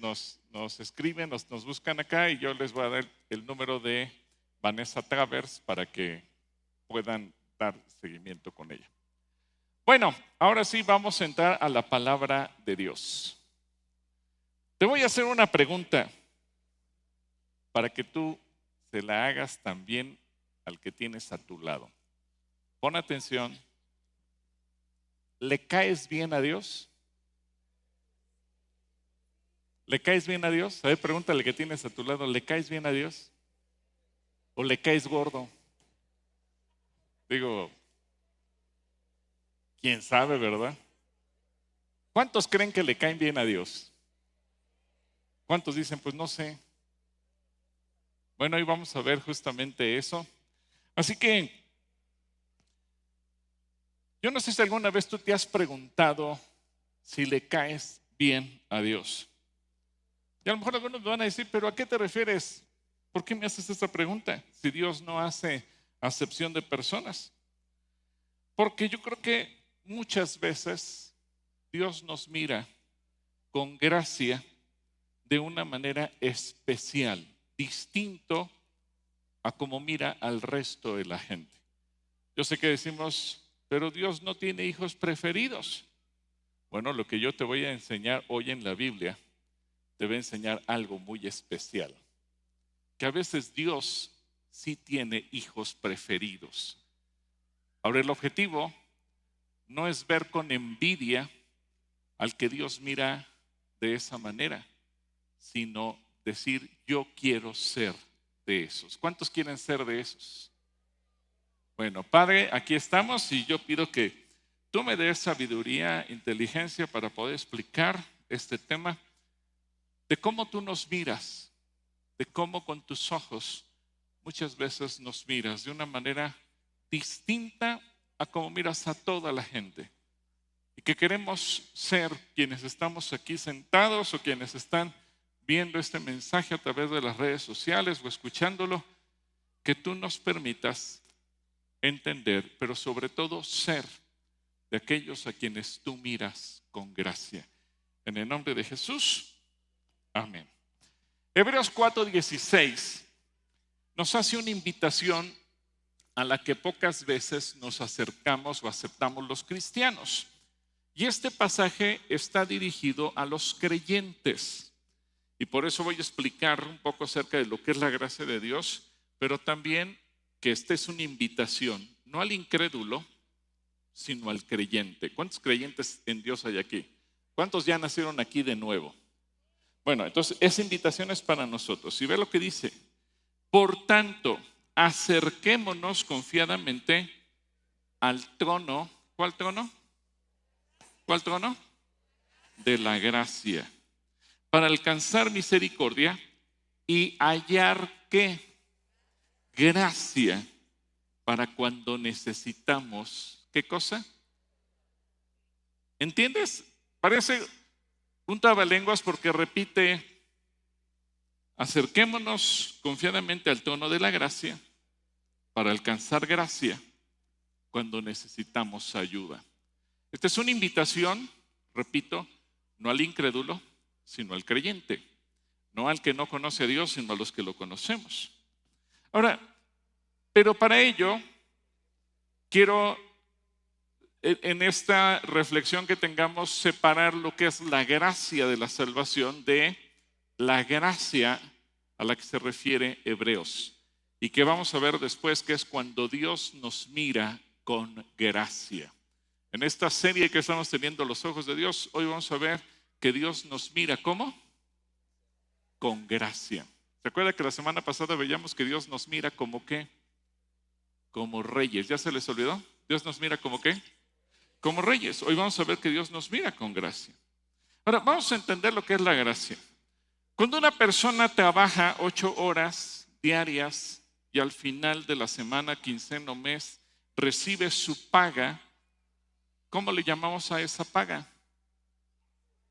nos escriben, nos buscan acá y yo les voy a dar el número de Vanessa Travers para que puedan dar seguimiento con ella. Bueno, ahora sí vamos a entrar a la palabra de Dios. Te voy a hacer una pregunta para que tú se la hagas también al que tienes a tu lado. Pon atención. ¿Le caes bien a Dios? ¿Le caes bien a Dios? A ver, pregúntale al que tienes a tu lado, ¿le caes bien a Dios? ¿O le caes gordo? Digo, quién sabe, ¿verdad? ¿Cuántos creen que le caen bien a Dios? ¿Cuántos dicen, pues no sé? Bueno, hoy vamos a ver justamente eso. Así que, yo no sé si alguna vez tú te has preguntado si le caes bien a Dios. Y a lo mejor algunos me van a decir, pero ¿a qué te refieres? ¿Por qué me haces esta pregunta? Si Dios no hace acepción de personas. Porque yo creo que muchas veces Dios nos mira con gracia de una manera especial, distinto a como mira al resto de la gente. Yo sé que decimos, pero Dios no tiene hijos preferidos. Bueno, lo que yo te voy a enseñar hoy en la Biblia, te voy a enseñar algo muy especial. Que a veces Dios sí tiene hijos preferidos. Ahora, el objetivo no es ver con envidia al que Dios mira de esa manera, sino decir, yo quiero ser de esos. ¿Cuántos quieren ser de esos? Bueno, Padre, aquí estamos y yo pido que tú me des sabiduría, inteligencia para poder explicar este tema de cómo tú nos miras, de cómo con tus ojos muchas veces nos miras de una manera distinta a cómo miras a toda la gente. Y que queremos ser quienes estamos aquí sentados o quienes están viendo este mensaje a través de las redes sociales o escuchándolo, que tú nos permitas entender, pero sobre todo ser de aquellos a quienes tú miras con gracia. En el nombre de Jesús, amén. Hebreos 4:16 nos hace una invitación a la que pocas veces nos acercamos o aceptamos los cristianos. Y este pasaje está dirigido a los creyentes. Y por eso voy a explicar un poco acerca de lo que es la gracia de Dios, pero también que esta es una invitación, no al incrédulo, sino al creyente. ¿Cuántos creyentes en Dios hay aquí? ¿Cuántos ya nacieron aquí de nuevo? Bueno, entonces esa invitación es para nosotros. Y ve lo que dice. Por tanto, acerquémonos confiadamente al trono. ¿Cuál trono? ¿Cuál trono? De la gracia. Para alcanzar misericordia y hallar ¿qué? Gracia para cuando necesitamos. ¿Qué cosa? ¿Entiendes? Parece un trabalenguas porque repite, acerquémonos confiadamente al trono de la gracia para alcanzar gracia cuando necesitamos ayuda. Esta es una invitación, repito, no al incrédulo, sino al creyente. No al que no conoce a Dios, sino a los que lo conocemos. Ahora, pero para ello, quiero en esta reflexión que tengamos separar lo que es la gracia de la salvación de la gracia a la que se refiere Hebreos. Y que vamos a ver después que es cuando Dios nos mira con gracia. En esta serie que estamos teniendo los ojos de Dios, hoy vamos a ver que Dios nos mira ¿cómo? Con gracia. ¿Se acuerda que la semana pasada veíamos que Dios nos mira como qué? Como reyes. ¿Ya se les olvidó? Dios nos mira como qué? Como reyes. Hoy vamos a ver que Dios nos mira con gracia. Ahora, vamos a entender lo que es la gracia. Cuando una persona trabaja 8 horas diarias y al final de la semana, quincena o mes, recibe su paga, ¿cómo le llamamos a esa paga?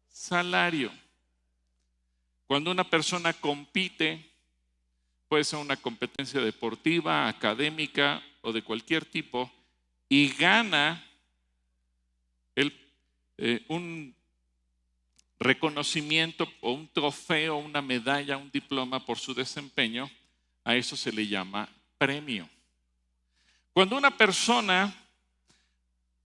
Salario. Cuando una persona compite, puede ser una competencia deportiva, académica o de cualquier tipo, y gana un reconocimiento o un trofeo, una medalla, un diploma por su desempeño, a eso se le llama premio. Cuando una persona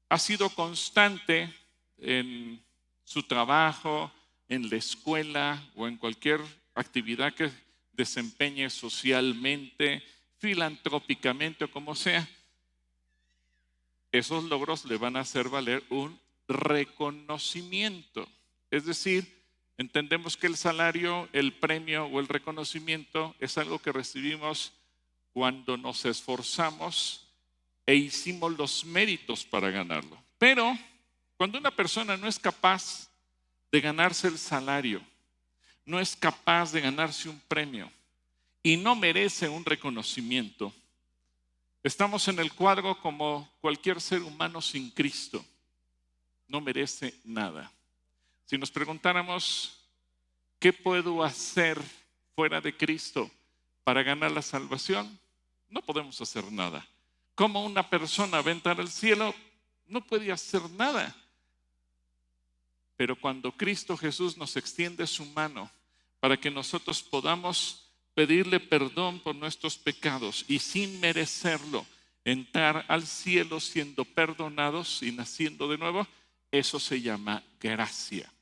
ha sido constante en su trabajo, en la escuela o en cualquier actividad que desempeñe socialmente, filantrópicamente o como sea, esos logros le van a hacer valer un reconocimiento. Es decir, entendemos que el salario, el premio o el reconocimiento es algo que recibimos cuando nos esforzamos e hicimos los méritos para ganarlo. Pero cuando una persona no es capaz de ganarse el salario, no es capaz de ganarse un premio y no merece un reconocimiento, estamos en el cuadro como cualquier ser humano sin Cristo. No merece nada. Si nos preguntáramos, ¿qué puedo hacer fuera de Cristo para ganar la salvación? No podemos hacer nada. ¿Cómo una persona va a entrar al cielo? No puede hacer nada. Pero cuando Cristo Jesús nos extiende su mano para que nosotros podamos pedirle perdón por nuestros pecados y sin merecerlo entrar al cielo siendo perdonados y naciendo de nuevo, eso se llama gracia.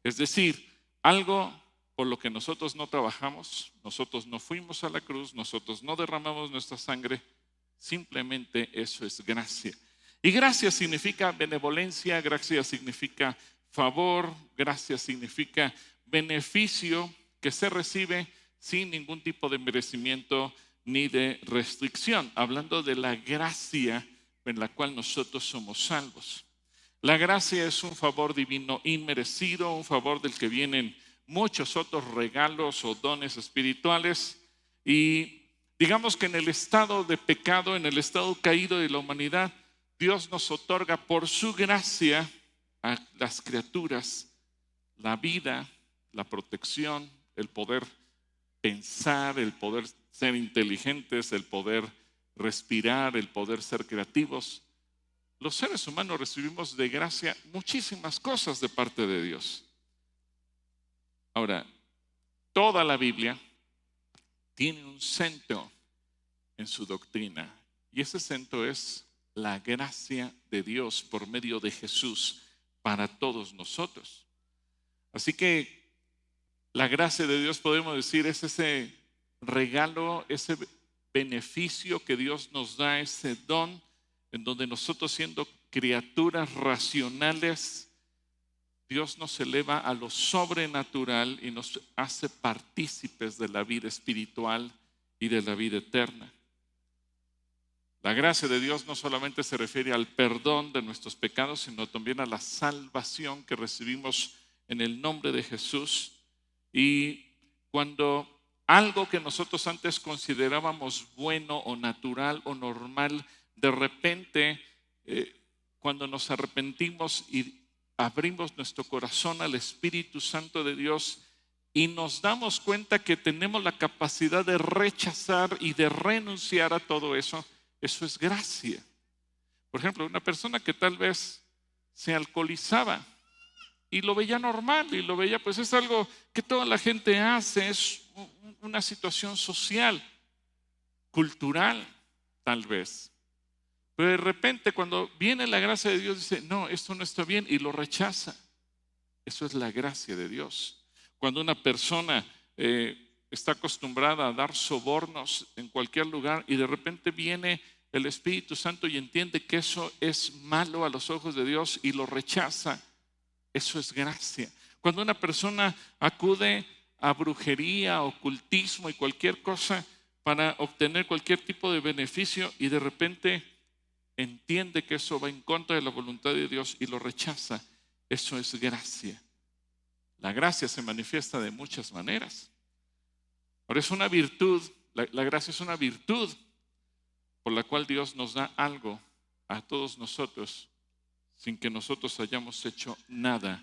Es decir, algo por lo que nosotros no trabajamos, nosotros no fuimos a la cruz, nosotros no derramamos nuestra sangre, simplemente eso es gracia. Y gracia significa benevolencia, gracia significa favor, gracia significa beneficio que se recibe sin ningún tipo de merecimiento ni de restricción, hablando de la gracia en la cual nosotros somos salvos. La gracia es un favor divino inmerecido, un favor del que vienen muchos otros regalos o dones espirituales, y digamos que en el estado de pecado, en el estado caído de la humanidad, Dios nos otorga por su gracia a las criaturas la vida, la protección, el poder pensar, el poder ser inteligentes, el poder respirar, el poder ser creativos. Los seres humanos recibimos de gracia muchísimas cosas de parte de Dios. Ahora, toda la Biblia tiene un centro en su doctrina, y ese centro es la gracia de Dios por medio de Jesús para todos nosotros. Así que la gracia de Dios, podemos decir, es ese regalo, ese beneficio que Dios nos da, ese don en donde nosotros, siendo criaturas racionales, Dios nos eleva a lo sobrenatural y nos hace partícipes de la vida espiritual y de la vida eterna. La gracia de Dios no solamente se refiere al perdón de nuestros pecados, sino también a la salvación que recibimos en el nombre de Jesús. Y cuando algo que nosotros antes considerábamos bueno o natural o normal, de repente, cuando nos arrepentimos y abrimos nuestro corazón al Espíritu Santo de Dios y nos damos cuenta que tenemos la capacidad de rechazar y de renunciar a todo eso, eso es gracia. Por ejemplo, una persona que tal vez se alcoholizaba y lo veía normal y lo veía, pues es algo que toda la gente hace, es una situación social, cultural, tal vez. Pero de repente, cuando viene la gracia de Dios, dice, no, esto no está bien, y lo rechaza. Eso es la gracia de Dios. Cuando una persona está acostumbrada a dar sobornos en cualquier lugar y de repente viene el Espíritu Santo y entiende que eso es malo a los ojos de Dios y lo rechaza, eso es gracia. Cuando una persona acude a brujería, ocultismo y cualquier cosa para obtener cualquier tipo de beneficio y de repente entiende que eso va en contra de la voluntad de Dios y lo rechaza, eso es gracia. La gracia se manifiesta de muchas maneras. Ahora es una virtud, la gracia es una virtud por la cual Dios nos da algo a todos nosotros sin que nosotros hayamos hecho nada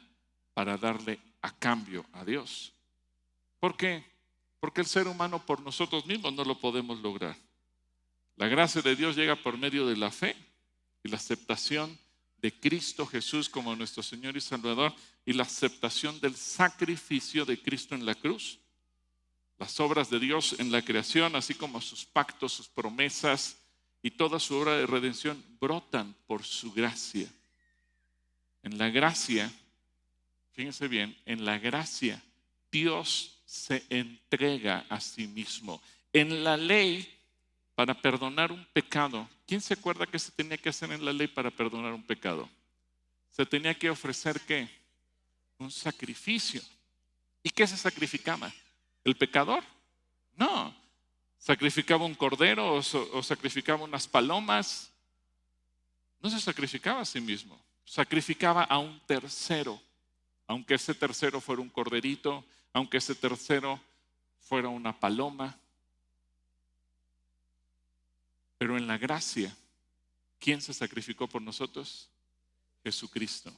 para darle a cambio a Dios. ¿Por qué? Porque el ser humano por nosotros mismos no lo podemos lograr. La gracia de Dios llega por medio de la fe y la aceptación de Cristo Jesús como nuestro Señor y Salvador y la aceptación del sacrificio de Cristo en la cruz. Las obras de Dios en la creación, así como sus pactos, sus promesas y toda su obra de redención brotan por su gracia. En la gracia, fíjense bien, en la gracia Dios se entrega a sí mismo. En la ley, para perdonar un pecado, ¿quién se acuerda que se tenía que hacer en la ley para perdonar un pecado? Se tenía que ofrecer ¿qué? Un sacrificio. ¿Y qué se sacrificaba? ¿El pecador? No. ¿Sacrificaba un cordero o sacrificaba unas palomas? No se sacrificaba a sí mismo. Sacrificaba a un tercero. Aunque ese tercero fuera un corderito, aunque ese tercero fuera una paloma. Pero en la gracia, ¿quién se sacrificó por nosotros? Jesucristo.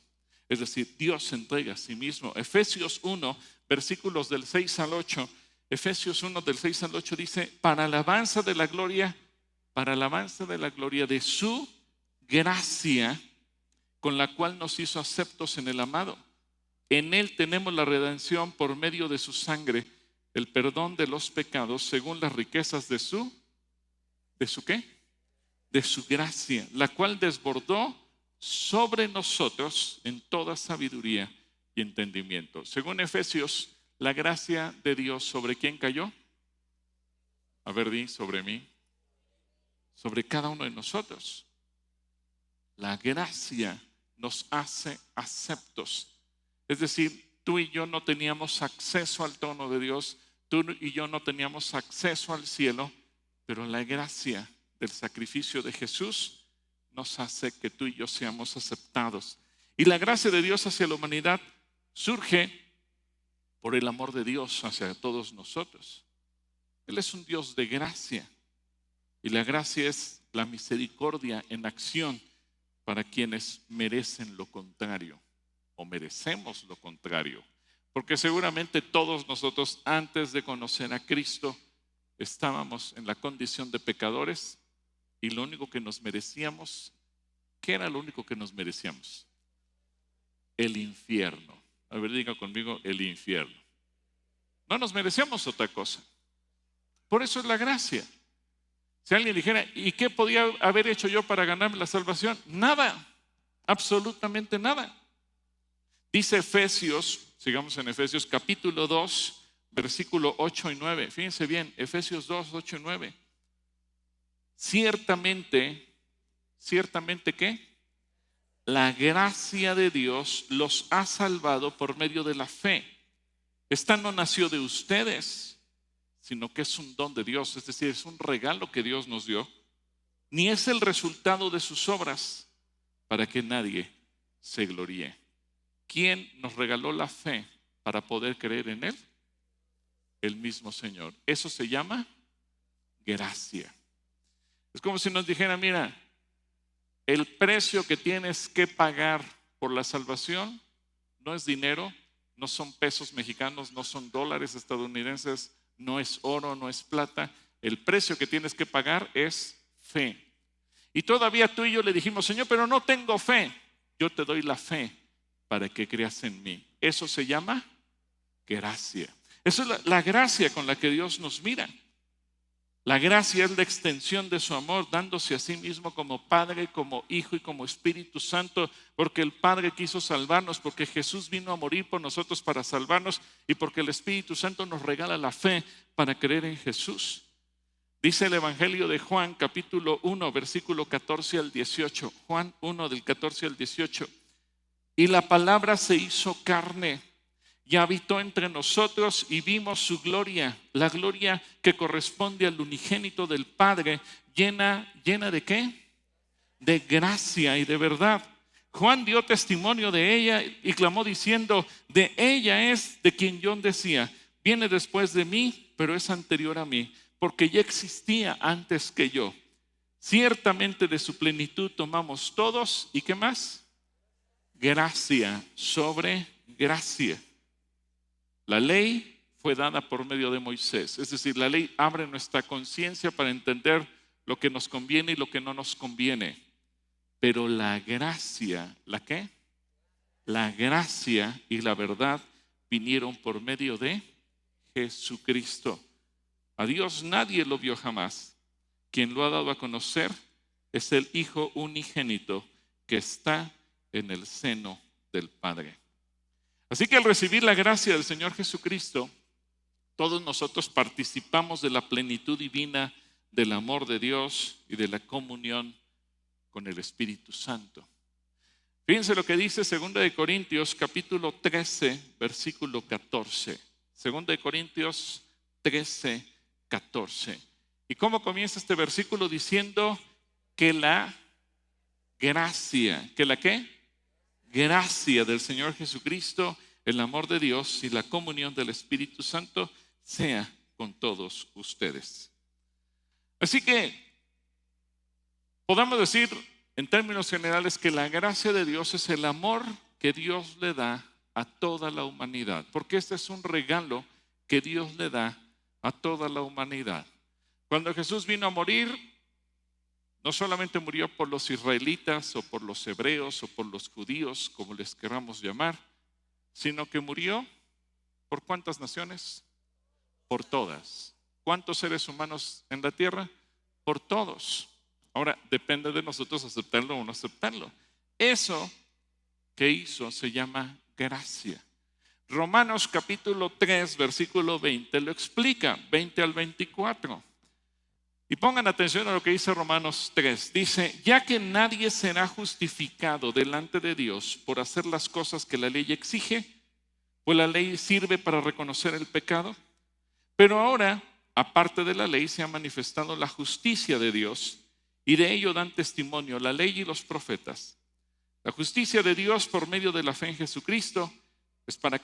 Es decir, Dios se entrega a sí mismo. Efesios 1, versículos del 6 al 8. Efesios 1 del 6 al 8 dice, para alabanza de la gloria de su gracia, con la cual nos hizo aceptos en el amado. En él tenemos la redención por medio de su sangre, el perdón de los pecados, según las riquezas ¿de su qué? De su gracia, la cual desbordó sobre nosotros en toda sabiduría y entendimiento. Según Efesios, la gracia de Dios, ¿sobre quién cayó? A ver, di, sobre mí. Sobre cada uno de nosotros. La gracia nos hace aceptos. Es decir, tú y yo no teníamos acceso al trono de Dios, tú y yo no teníamos acceso al cielo, pero la gracia del sacrificio de Jesús nos hace que tú y yo seamos aceptados. Y la gracia de Dios hacia la humanidad surge por el amor de Dios hacia todos nosotros. Él es un Dios de gracia. Y la gracia es la misericordia en acción para quienes merecen lo contrario o merecemos lo contrario. Porque seguramente todos nosotros antes de conocer a Cristo estábamos en la condición de pecadores y lo único que nos merecíamos, ¿qué era lo único que nos merecíamos? El infierno. A ver, diga conmigo, el infierno. No nos merecíamos otra cosa. Por eso es la gracia. Si alguien dijera, ¿y qué podía haber hecho yo para ganarme la salvación? Nada, absolutamente nada. Dice Efesios, sigamos en Efesios capítulo 2, versículo 8 y 9. Fíjense bien, Efesios 2, 8 y 9. Ciertamente, ¿qué? La gracia de Dios los ha salvado por medio de la fe. Esta no nació de ustedes, sino que es un don de Dios, es decir, es un regalo que Dios nos dio, ni es el resultado de sus obras para que nadie se gloríe. ¿Quién nos regaló la fe para poder creer en Él? El mismo Señor. Eso se llama gracia. Es como si nos dijera, mira, el precio que tienes que pagar por la salvación no es dinero, no son pesos mexicanos, no son dólares estadounidenses, no es oro, no es plata. El precio que tienes que pagar es fe. Y todavía tú y yo le dijimos, Señor, pero no tengo fe. Yo te doy la fe para que creas en mí. Eso se llama gracia. Esa es la gracia con la que Dios nos mira. La gracia es la extensión de su amor, dándose a sí mismo como Padre, como Hijo y como Espíritu Santo, porque el Padre quiso salvarnos, porque Jesús vino a morir por nosotros para salvarnos y porque el Espíritu Santo nos regala la fe para creer en Jesús. Dice el Evangelio de Juan, capítulo 1, versículo 14 al 18. Juan 1, del 14 al 18. Y la palabra se hizo carne y habitó entre nosotros y vimos su gloria, la gloria que corresponde al unigénito del Padre, llena ¿de qué? De gracia y de verdad. Juan dio testimonio de ella y clamó diciendo, de ella es de quien yo decía, viene después de mí, pero es anterior a mí, porque ya existía antes que yo. Ciertamente de su plenitud tomamos todos, ¿y qué más? Gracia sobre gracia. La ley fue dada por medio de Moisés, es decir, la ley abre nuestra conciencia para entender lo que nos conviene y lo que no nos conviene. Pero la gracia, ¿la qué? La gracia y la verdad vinieron por medio de Jesucristo. A Dios nadie lo vio jamás. Quien lo ha dado a conocer es el Hijo unigénito que está en el seno del Padre. Así que al recibir la gracia del Señor Jesucristo, todos nosotros participamos de la plenitud divina del amor de Dios y de la comunión con el Espíritu Santo. Fíjense lo que dice 2 Corintios capítulo 13, versículo 14. 2 Corintios 13, 14. ¿Y cómo comienza este versículo? Diciendo que la gracia, ¿que la qué? Gracia del Señor Jesucristo, el amor de Dios y la comunión del Espíritu Santo sea con todos ustedes. Así que podemos decir en términos generales que la gracia de Dios es el amor que Dios le da a toda la humanidad, porque este es un regalo que Dios le da a toda la humanidad. Cuando Jesús vino a morir, no solamente murió por los israelitas o por los hebreos o por los judíos, como les queramos llamar, sino que murió ¿por cuántas naciones? Por todas. ¿Cuántos seres humanos en la tierra? Por todos. Ahora, depende de nosotros aceptarlo o no aceptarlo. Eso que hizo se llama gracia. Romanos capítulo 3, versículo 20 lo explica, 20 al 24. Y pongan atención a lo que dice Romanos 3. Dice, ya que nadie será justificado delante de Dios por hacer las cosas que la ley exige, pues la ley sirve para reconocer el pecado. Pero ahora, aparte de la ley, se ha manifestado la justicia de Dios, y de ello dan testimonio la ley y los profetas. La justicia de Dios por medio de la fe en Jesucristo es para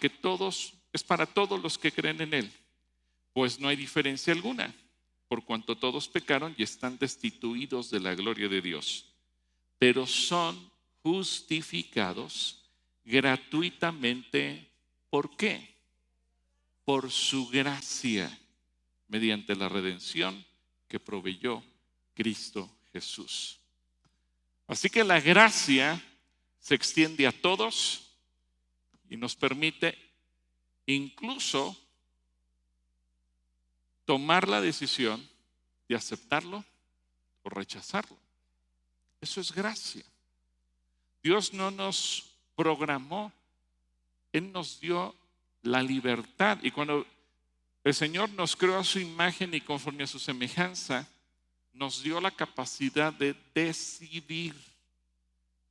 todos los que creen en Él, pues no hay diferencia alguna, por cuanto todos pecaron y están destituidos de la gloria de Dios, pero son justificados gratuitamente. ¿Por qué? Por su gracia, mediante la redención que proveyó Cristo Jesús. Así que la gracia se extiende a todos y nos permite incluso tomar la decisión de aceptarlo o rechazarlo. Eso es gracia. Dios no nos programó, Él nos dio la libertad. Y cuando el Señor nos creó a su imagen y conforme a su semejanza, nos dio la capacidad de decidir.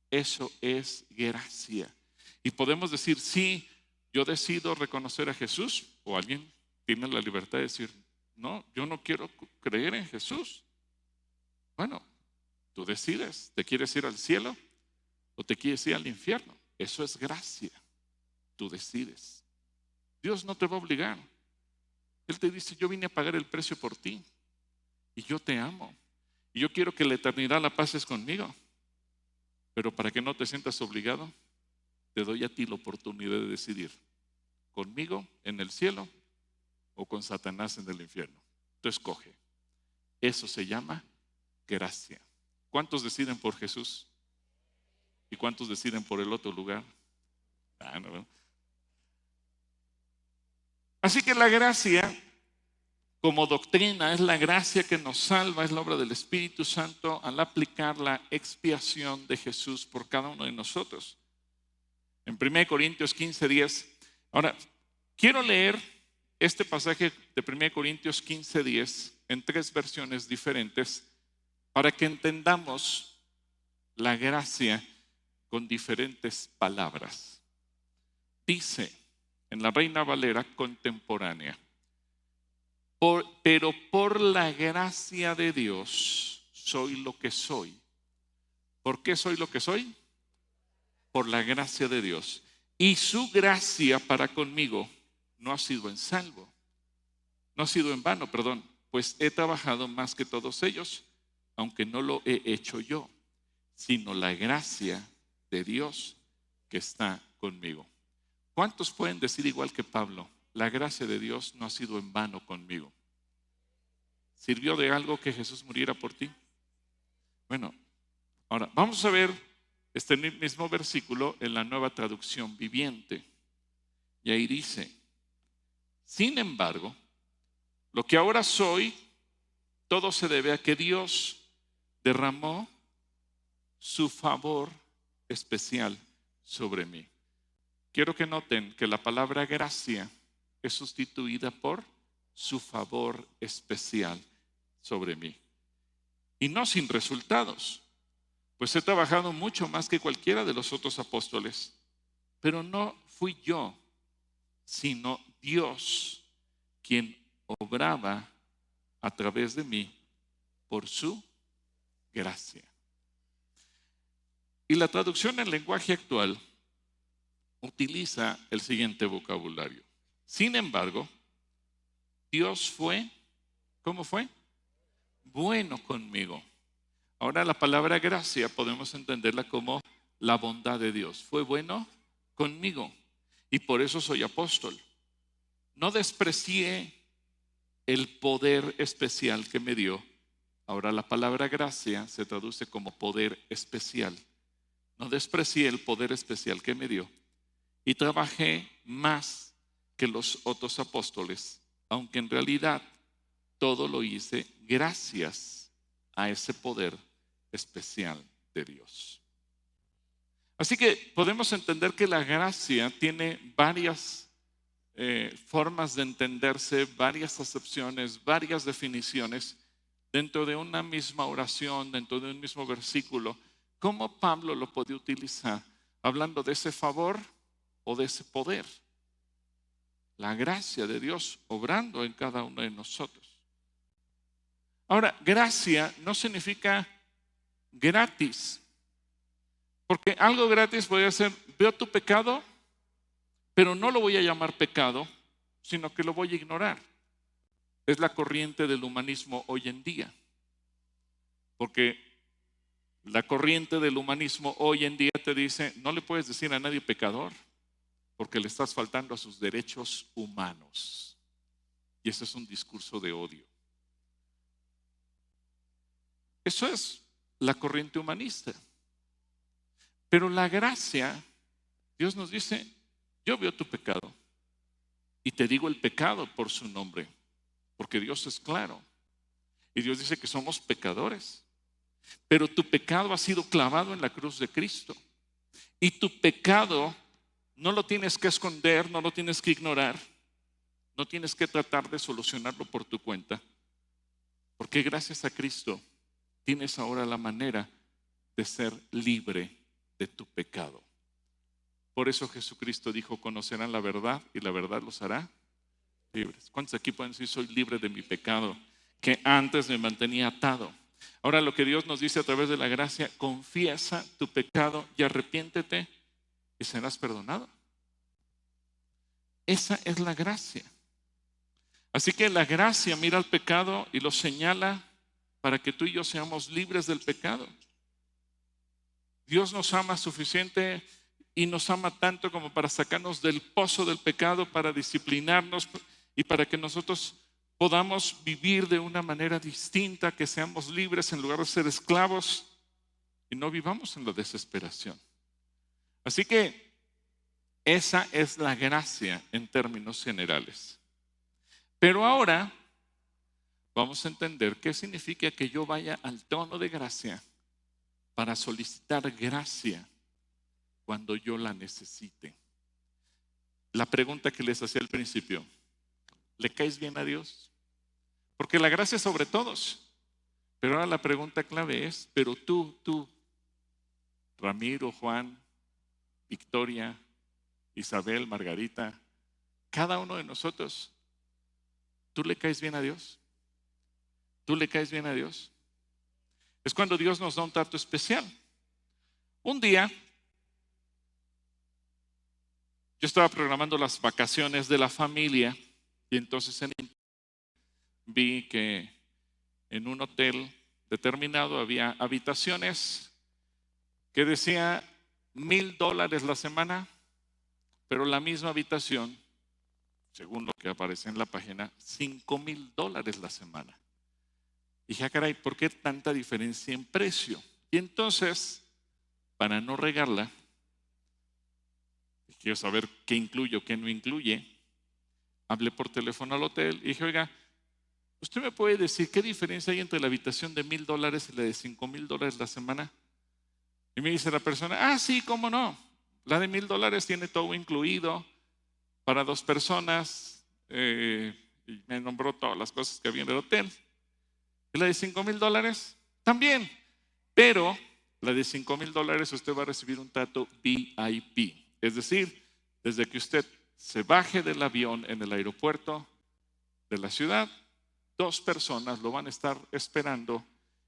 Eso es gracia. Y podemos decir, sí, yo decido reconocer a Jesús, o alguien tiene la libertad de decir, no, yo no quiero creer en Jesús. Bueno, tú decides, ¿te quieres ir al cielo o te quieres ir al infierno? Eso es gracia. Tú decides. Dios no te va a obligar. Él te dice, yo vine a pagar el precio por ti y yo te amo y yo quiero que la eternidad la pases conmigo. Pero para que no te sientas obligado, te doy a ti la oportunidad de decidir, conmigo en el cielo o con Satanás en el infierno. Tú escoge. Eso se llama gracia. ¿Cuántos deciden por Jesús? ¿Y cuántos deciden por el otro lugar? No. Así que la gracia, como doctrina, es la gracia que nos salva, es la obra del Espíritu Santo al aplicar la expiación de Jesús por cada uno de nosotros. En 1 Corintios 15:10. Ahora, quiero leer este pasaje de 1 Corintios 15:10 en 3 versiones diferentes para que entendamos la gracia con diferentes palabras. Dice en la Reina Valera contemporánea, pero por la gracia de Dios soy lo que soy. ¿Por qué soy lo que soy? Por la gracia de Dios. Y su gracia para conmigo no ha sido en vano, pues he trabajado más que todos ellos, aunque no lo he hecho yo, sino la gracia de Dios que está conmigo. ¿Cuántos pueden decir igual que Pablo? La gracia de Dios no ha sido en vano conmigo. ¿Sirvió de algo que Jesús muriera por ti? Bueno, Ahora, vamos a ver este mismo versículo en la Nueva Traducción Viviente. Y ahí dice: sin embargo, lo que ahora soy, todo se debe a que Dios derramó su favor especial sobre mí. Quiero que noten que la palabra gracia es sustituida por su favor especial sobre mí. Y no sin resultados, pues he trabajado mucho más que cualquiera de los otros apóstoles. Pero no fui yo, sino Dios quien obraba a través de mí por su gracia. Y la traducción en lenguaje actual utiliza el siguiente vocabulario: sin embargo, Dios fue, ¿cómo fue? Bueno conmigo. Ahora la palabra gracia podemos entenderla como la bondad de Dios. Fue bueno conmigo y por eso soy apóstol. No desprecié el poder especial que me dio. Ahora la palabra gracia se traduce como poder especial. No desprecié el poder especial que me dio y trabajé más que los otros apóstoles, aunque en realidad todo lo hice gracias a ese poder especial de Dios. Así que podemos entender que la gracia tiene varias formas de entenderse, varias acepciones, varias definiciones dentro de una misma oración, dentro de un mismo versículo. ¿Cómo Pablo lo puede utilizar hablando de ese favor o de ese poder? La gracia de Dios obrando en cada uno de nosotros. Ahora, gracia no significa gratis, porque algo gratis puede ser: veo tu pecado, pero no lo voy a llamar pecado, sino que lo voy a ignorar. Es la corriente del humanismo hoy en día, porque la corriente del humanismo hoy en día te dice: no le puedes decir a nadie pecador, porque le estás faltando a sus derechos humanos. Y eso es un discurso de odio. Eso es la corriente humanista. Pero la gracia, Dios nos dice: yo veo tu pecado y te digo el pecado por su nombre, porque Dios es claro. Y Dios dice que somos pecadores, pero tu pecado ha sido clavado en la cruz de Cristo. Y tu pecado no lo tienes que esconder, no lo tienes que ignorar, no tienes que tratar de solucionarlo por tu cuenta, porque gracias a Cristo tienes ahora la manera de ser libre de tu pecado. Por eso Jesucristo dijo: conocerán la verdad y la verdad los hará libres. ¿Cuántos aquí pueden decir: soy libre de mi pecado, que antes me mantenía atado? Ahora lo que Dios nos dice a través de la gracia: confiesa tu pecado y arrepiéntete y serás perdonado. Esa es la gracia. Así que la gracia mira al pecado y lo señala para que tú y yo seamos libres del pecado. Dios nos ama suficiente y nos ama tanto como para sacarnos del pozo del pecado, para disciplinarnos y para que nosotros podamos vivir de una manera distinta, que seamos libres en lugar de ser esclavos y no vivamos en la desesperación. Así que esa es la gracia en términos generales. Pero ahora vamos a entender qué significa que yo vaya al trono de gracia para solicitar gracia cuando yo la necesite. La pregunta que les hacía al principio: ¿le caes bien a Dios? Porque la gracia es sobre todos. Pero ahora la pregunta clave es: pero tú, Ramiro, Juan, Victoria, Isabel, Margarita, cada uno de nosotros, ¿tú le caes bien a Dios? ¿Tú le caes bien a Dios? Es cuando Dios nos da un trato especial. Un día yo estaba programando las vacaciones de la familia y entonces vi que en un hotel determinado había habitaciones que decía $1,000 la semana, pero la misma habitación, según lo que aparece en la página, $5,000 la semana. Dije: caray, ¿por qué tanta diferencia en precio? Y entonces, para no regarla, quiero saber qué incluye o qué no incluye, hablé por teléfono al hotel y dije, oiga, ¿usted me puede decir qué diferencia hay entre la habitación de $1,000 y la de $5,000 la semana? Y me dice la persona, sí, cómo no. La de $1,000 tiene todo incluido para 2 personas. Y me nombró todas las cosas que había en el hotel. Y la de $5,000 también. Pero la de $5,000 usted va a recibir un trato VIP. Es decir, desde que usted se baje del avión en el aeropuerto de la ciudad, 2 personas lo van a estar esperando.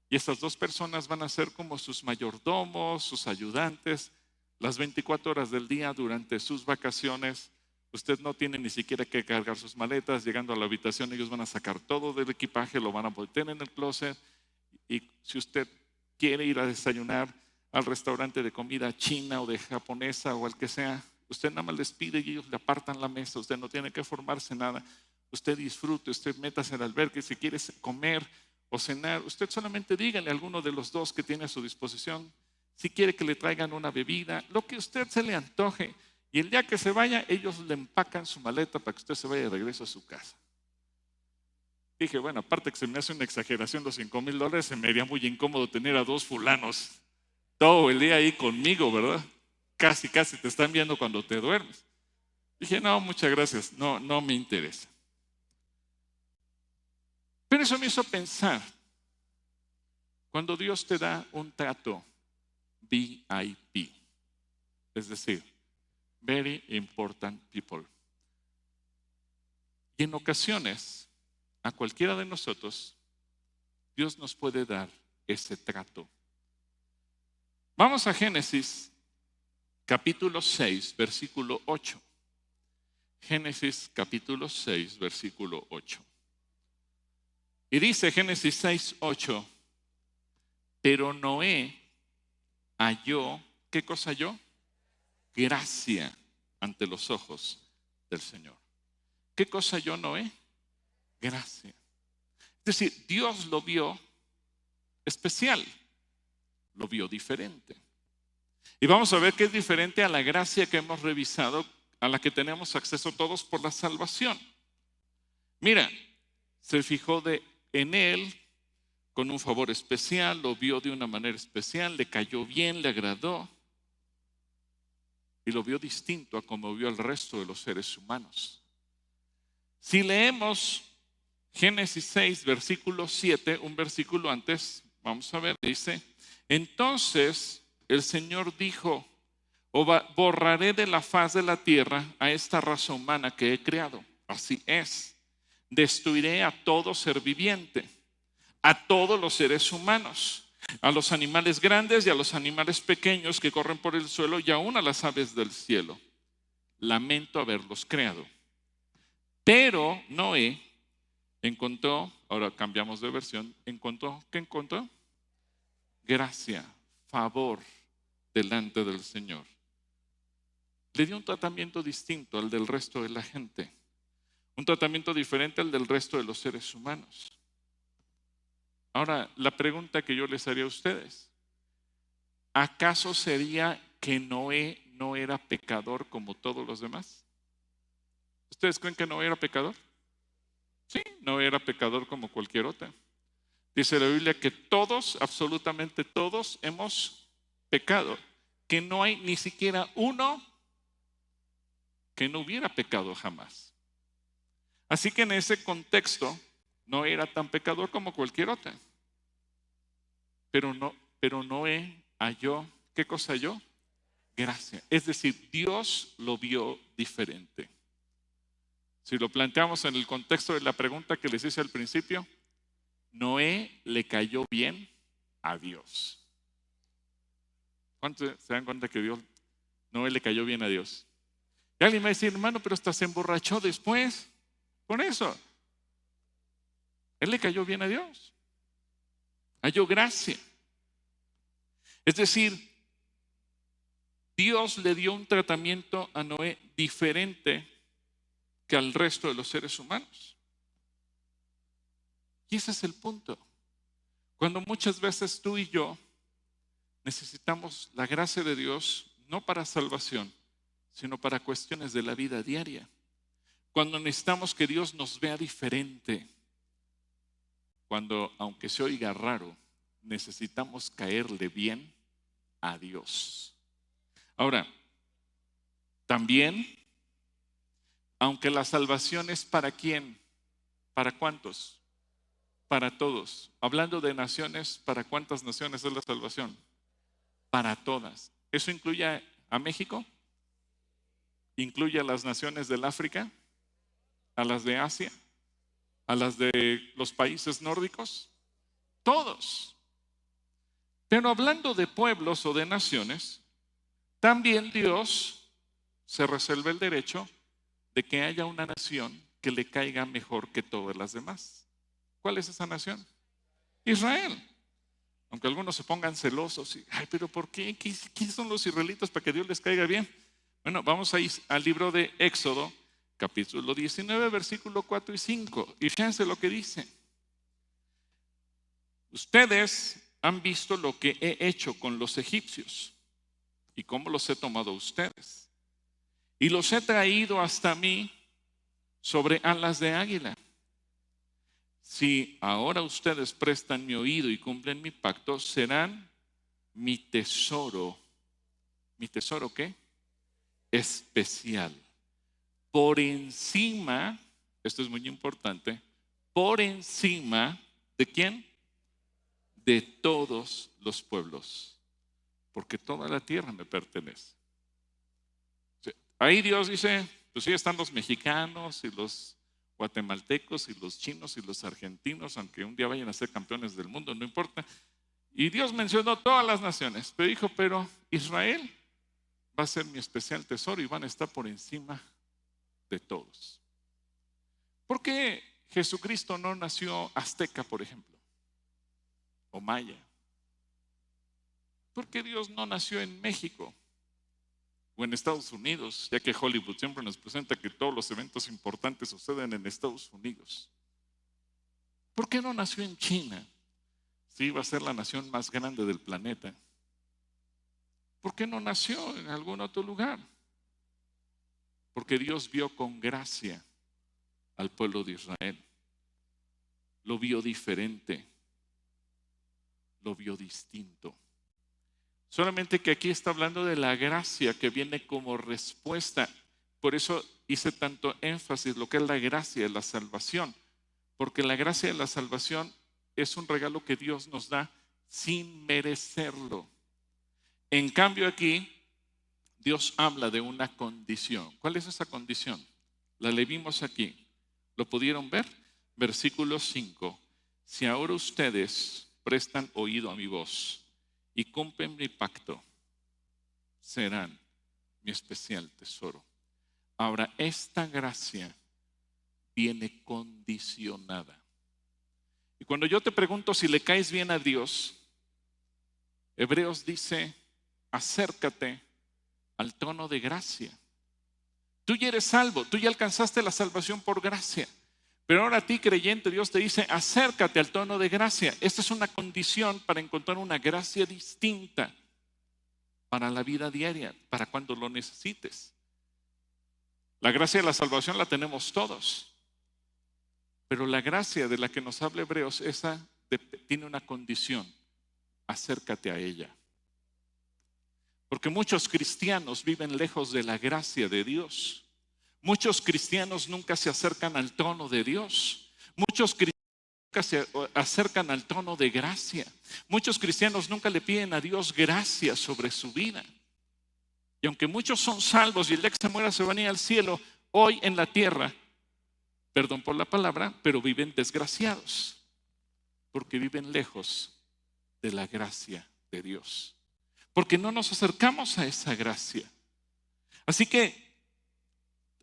Y estas 2 personas van a ser como sus mayordomos, sus ayudantes, las 24 horas del día durante sus vacaciones. Usted no tiene ni siquiera que cargar sus maletas. Llegando a la habitación, ellos van a sacar todo del equipaje, lo van a voltear en el closet. Y si usted quiere ir a desayunar al restaurante de comida china o de japonesa o al que sea, usted nada más les pide y ellos le apartan la mesa. Usted no tiene que formarse nada. Usted disfrute, usted métase en el albergue. Si quiere comer o cenar, usted solamente dígale a alguno de los 2 que tiene a su disposición si quiere que le traigan una bebida, lo que a usted se le antoje. Y el día que se vaya, ellos le empacan su maleta para que usted se vaya de regreso a su casa. Dije, bueno, aparte que se me hace una exageración los $5,000, se me haría muy incómodo tener a 2 fulanos todo el día ahí conmigo, ¿verdad? Casi te están viendo cuando te duermes. Dije, no, muchas gracias, no me interesa. Pero eso me hizo pensar, cuando Dios te da un trato VIP, es decir, Very Important People. Y en ocasiones, a cualquiera de nosotros, Dios nos puede dar ese trato. Vamos a Génesis capítulo 6, versículo 8. Génesis capítulo 6, versículo 8. Y dice Génesis 6, 8, pero Noé halló, ¿qué cosa halló? Gracia ante los ojos del Señor. ¿Qué cosa halló Noé? Gracia. Es decir, Dios lo vio especial, lo vio diferente. Y vamos a ver qué es diferente a la gracia que hemos revisado, a la que tenemos acceso todos por la salvación. Mira, se fijó en él con un favor especial, lo vio de una manera especial, le cayó bien, le agradó. Y lo vio distinto a como vio al resto de los seres humanos. Si leemos Génesis 6, versículo 7, un versículo antes, vamos a ver, dice, entonces el Señor dijo, borraré de la faz de la tierra a esta raza humana que he creado. Así es, destruiré a todo ser viviente, a todos los seres humanos, a los animales grandes y a los animales pequeños que corren por el suelo y aún a las aves del cielo. Lamento haberlos creado. Pero Noé encontró, ahora cambiamos de versión, ¿qué encontró? Gracia, favor delante del Señor. Le dio un tratamiento distinto al del resto de la gente, un tratamiento diferente al del resto de los seres humanos. Ahora, la pregunta que yo les haría a ustedes, ¿acaso sería que Noé no era pecador como todos los demás? ¿Ustedes creen que Noé era pecador? Sí, no era pecador como cualquier otra. Dice la Biblia que todos, absolutamente todos, hemos pecado, que no hay ni siquiera uno que no hubiera pecado jamás. Así que en ese contexto no era tan pecador como cualquier otra. Pero Noé halló, ¿qué cosa halló? Gracia. Es decir, Dios lo vio diferente. Si lo planteamos en el contexto de la pregunta que les hice al principio, Noé le cayó bien a Dios. ¿Cuántos se dan cuenta que Noé le cayó bien a Dios? Y alguien me va a decir, hermano, pero hasta se emborrachó después con eso. Él le cayó bien a Dios. Halló gracia. Es decir, Dios le dio un tratamiento a Noé diferente que al resto de los seres humanos. Y ese es el punto. Cuando muchas veces tú y yo necesitamos la gracia de Dios no para salvación, sino para cuestiones de la vida diaria. Cuando necesitamos que Dios nos vea diferente, cuando, aunque se oiga raro, necesitamos caerle bien a Dios. Ahora, también, aunque la salvación es ¿para quién? ¿Para cuántos? Para todos. Hablando de naciones, ¿para cuántas naciones es la salvación? Para todas. ¿Eso incluye a México? ¿Incluye a las naciones del África? ¿A las de Asia? ¿A las de los países nórdicos? Todos. Pero hablando de pueblos o de naciones, también Dios se reserva el derecho de que haya una nación que le caiga mejor que todas las demás. ¿Cuál es esa nación? Israel. Aunque algunos se pongan celosos y, ay, pero ¿por qué? ¿Quiénes son los israelitas para que Dios les caiga bien? Bueno, vamos a ir al libro de Éxodo, capítulo 19, versículo 4 y 5. Y fíjense lo que dice. Ustedes han visto lo que he hecho con los egipcios y cómo los he tomado a ustedes. Y los he traído hasta mí sobre alas de águila. Si ahora ustedes prestan mi oído y cumplen mi pacto, serán mi tesoro. ¿Mi tesoro qué? Especial. Por encima, esto es muy importante, por encima ¿de quién? De todos los pueblos, porque toda la tierra me pertenece. Ahí Dios dice, pues sí están los mexicanos y los guatemaltecos y los chinos y los argentinos, aunque un día vayan a ser campeones del mundo, no importa. Y Dios mencionó todas las naciones, pero dijo, pero Israel va a ser mi especial tesoro y van a estar por encima de todos. ¿Por qué Jesucristo no nació azteca, por ejemplo? O maya. ¿Por qué Dios no nació en México? O en Estados Unidos, ya que Hollywood siempre nos presenta que todos los eventos importantes suceden en Estados Unidos. ¿Por qué no nació en China? Si iba a ser la nación más grande del planeta. ¿Por qué no nació en algún otro lugar? Porque Dios vio con gracia al pueblo de Israel. Lo vio diferente. Lo vio distinto. Solamente que aquí está hablando de la gracia que viene como respuesta. Por eso hice tanto énfasis lo que es la gracia de la salvación. Porque la gracia de la salvación es un regalo que Dios nos da sin merecerlo. En cambio aquí, Dios habla de una condición. ¿Cuál es esa condición? La leímos aquí. ¿Lo pudieron ver? Versículo 5. Si ahora ustedes prestan oído a mi voz y cumplen mi pacto, serán mi especial tesoro. Ahora, esta gracia viene condicionada. Y cuando yo te pregunto si le caes bien a Dios, Hebreos dice, acércate al trono de gracia. Tú ya eres salvo, tú ya alcanzaste la salvación por gracia. Pero ahora a ti, creyente, Dios te dice, acércate al trono de gracia. Esta es una condición para encontrar una gracia distinta para la vida diaria, para cuando lo necesites. La gracia de la salvación la tenemos todos. Pero la gracia de la que nos habla Hebreos, esa tiene una condición. Acércate a ella. Porque muchos cristianos viven lejos de la gracia de Dios. Muchos cristianos nunca se acercan al trono de Dios. Muchos cristianos nunca se acercan al trono de gracia. Muchos cristianos nunca le piden a Dios gracia sobre su vida. Y aunque muchos son salvos y el día que se muera se van a ir al cielo, hoy en la tierra, perdón por la palabra, pero viven desgraciados. Porque viven lejos de la gracia de Dios. Porque no nos acercamos a esa gracia. Así que,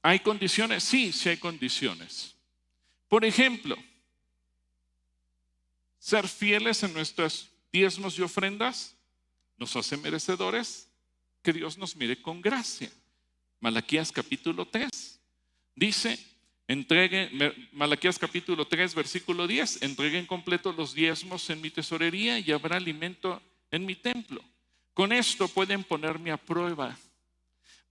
¿hay condiciones? Sí, sí hay condiciones. Por ejemplo, ser fieles en nuestros diezmos y ofrendas nos hace merecedores que Dios nos mire con gracia. Malaquías capítulo 3 dice, Malaquías capítulo 3 versículo 10, entreguen completo los diezmos en mi tesorería y habrá alimento en mi templo. Con esto pueden ponerme a prueba.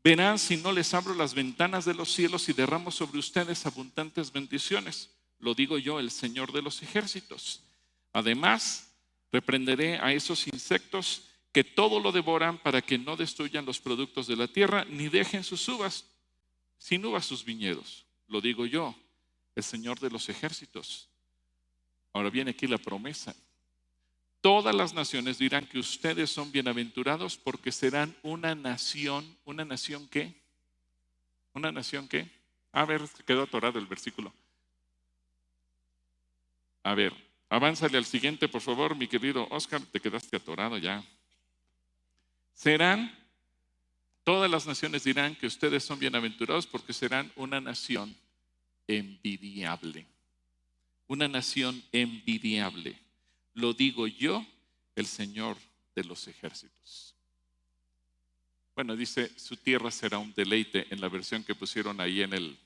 Verán si no les abro las ventanas de los cielos y derramo sobre ustedes abundantes bendiciones. Lo digo yo, el Señor de los ejércitos. Además, reprenderé a esos insectos que todo lo devoran para que no destruyan los productos de la tierra, ni dejen sin uvas sus viñedos. Lo digo yo, el Señor de los ejércitos. Ahora viene aquí la promesa. Todas las naciones dirán que ustedes son bienaventurados porque serán una nación. ¿Una nación qué? ¿Una nación qué? A ver, quedó atorado el versículo. A ver, avánzale al siguiente, por favor, mi querido Oscar, te quedaste atorado ya. Todas las naciones dirán que ustedes son bienaventurados porque serán una nación envidiable. Una nación envidiable. Lo digo yo, el Señor de los ejércitos. Bueno, dice, su tierra será un deleite en la versión que pusieron ahí en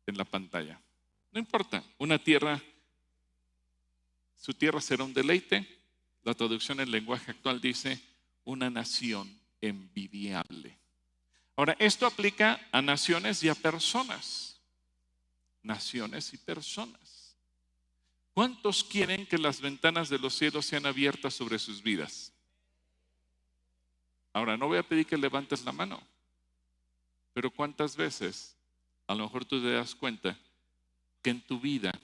la pantalla. No importa, su tierra será un deleite. La traducción en lenguaje actual dice, una nación envidiable. Ahora, esto aplica a naciones y a personas. Naciones y personas. ¿Cuántos quieren que las ventanas de los cielos sean abiertas sobre sus vidas? Ahora, no voy a pedir que levantes la mano, pero ¿cuántas veces a lo mejor tú te das cuenta que en tu vida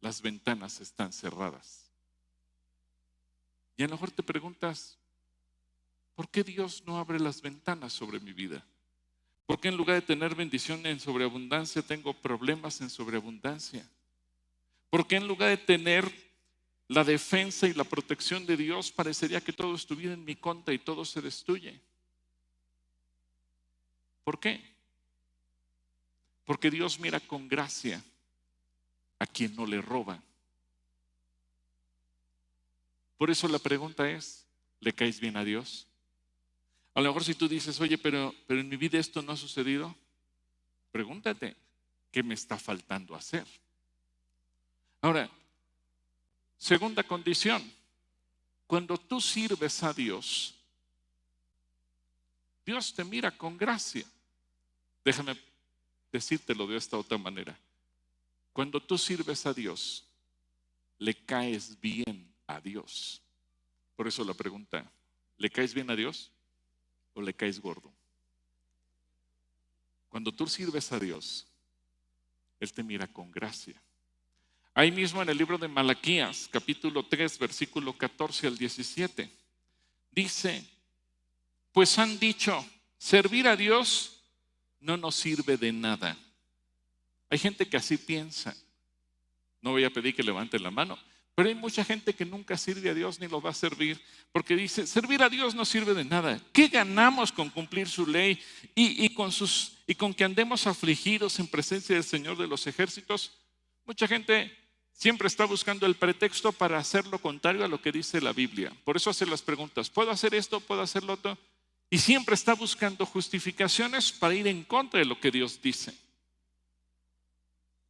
las ventanas están cerradas? Y a lo mejor te preguntas, ¿por qué Dios no abre las ventanas sobre mi vida? ¿Por qué en lugar de tener bendición en sobreabundancia tengo problemas en sobreabundancia? ¿Por qué en lugar de tener la defensa y la protección de Dios parecería que todo estuviera en mi contra y todo se destruye? ¿Por qué? Porque Dios mira con gracia a quien no le roba. Por eso la pregunta es, ¿le caes bien a Dios? A lo mejor si tú dices, oye, pero en mi vida esto no ha sucedido, pregúntate, ¿qué me está faltando hacer? Ahora, segunda condición, cuando tú sirves a Dios, Dios te mira con gracia. Déjame decírtelo de esta otra manera. Cuando tú sirves a Dios, le caes bien a Dios. Por eso la pregunta, ¿le caes bien a Dios o le caes gordo? Cuando tú sirves a Dios, Él te mira con gracia. Ahí mismo en el libro de Malaquías, capítulo 3, versículo 14 al 17, dice, pues han dicho, servir a Dios no nos sirve de nada. Hay gente que así piensa. No voy a pedir que levanten la mano, pero hay mucha gente que nunca sirve a Dios ni lo va a servir, porque dice, servir a Dios no sirve de nada. ¿Qué ganamos con cumplir su ley y con que andemos afligidos en presencia del Señor de los ejércitos? Mucha gente siempre está buscando el pretexto para hacer lo contrario a lo que dice la Biblia. Por eso hace las preguntas, ¿puedo hacer esto? ¿Puedo hacer lo otro? Y siempre está buscando justificaciones para ir en contra de lo que Dios dice.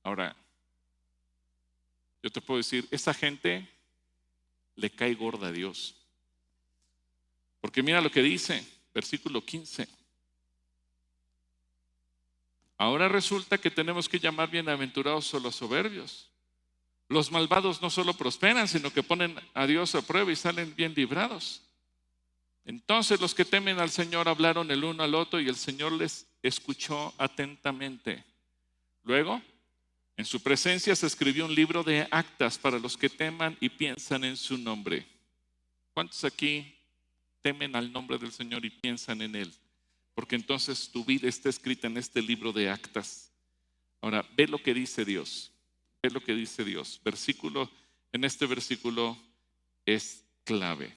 Ahora, yo te puedo decir, esa gente le cae gorda a Dios. Porque mira lo que dice, versículo 15. Ahora resulta que tenemos que llamar bienaventurados a los soberbios. Los malvados no solo prosperan, sino que ponen a Dios a prueba y salen bien librados. Entonces los que temen al Señor hablaron el uno al otro y el Señor les escuchó atentamente. Luego, en su presencia se escribió un libro de actas para los que teman y piensan en su nombre. ¿Cuántos aquí temen al nombre del Señor y piensan en Él? Porque entonces tu vida está escrita en este libro de actas. Ahora, ve lo que dice Dios. Ve lo que dice Dios. En este versículo es clave.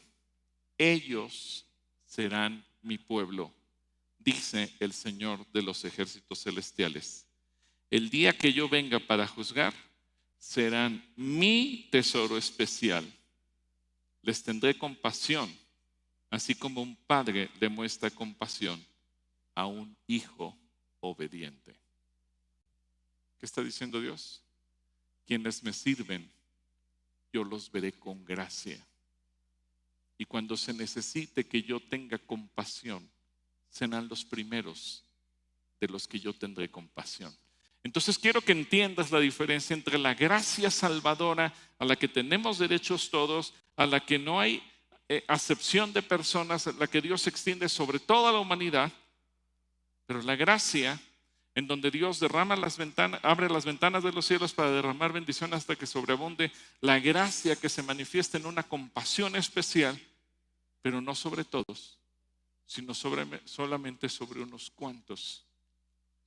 Ellos serán mi pueblo, dice el Señor de los ejércitos celestiales. El día que yo venga para juzgar, serán mi tesoro especial. Les tendré compasión, así como un padre demuestra compasión a un hijo obediente. ¿Qué está diciendo Dios? Quienes me sirven, yo los veré con gracia. y cuando se necesite que yo tenga compasión, serán los primeros de los que yo tendré compasión. Entonces quiero que entiendas la diferencia entre la gracia salvadora a la que tenemos derechos todos, a la que no hay acepción de personas, a la que Dios extiende sobre toda la humanidad, pero la gracia en donde Dios abre las ventanas de los cielos para derramar bendición hasta que sobreabunde, la gracia que se manifiesta en una compasión especial, pero no sobre todos, sino solamente sobre unos cuantos,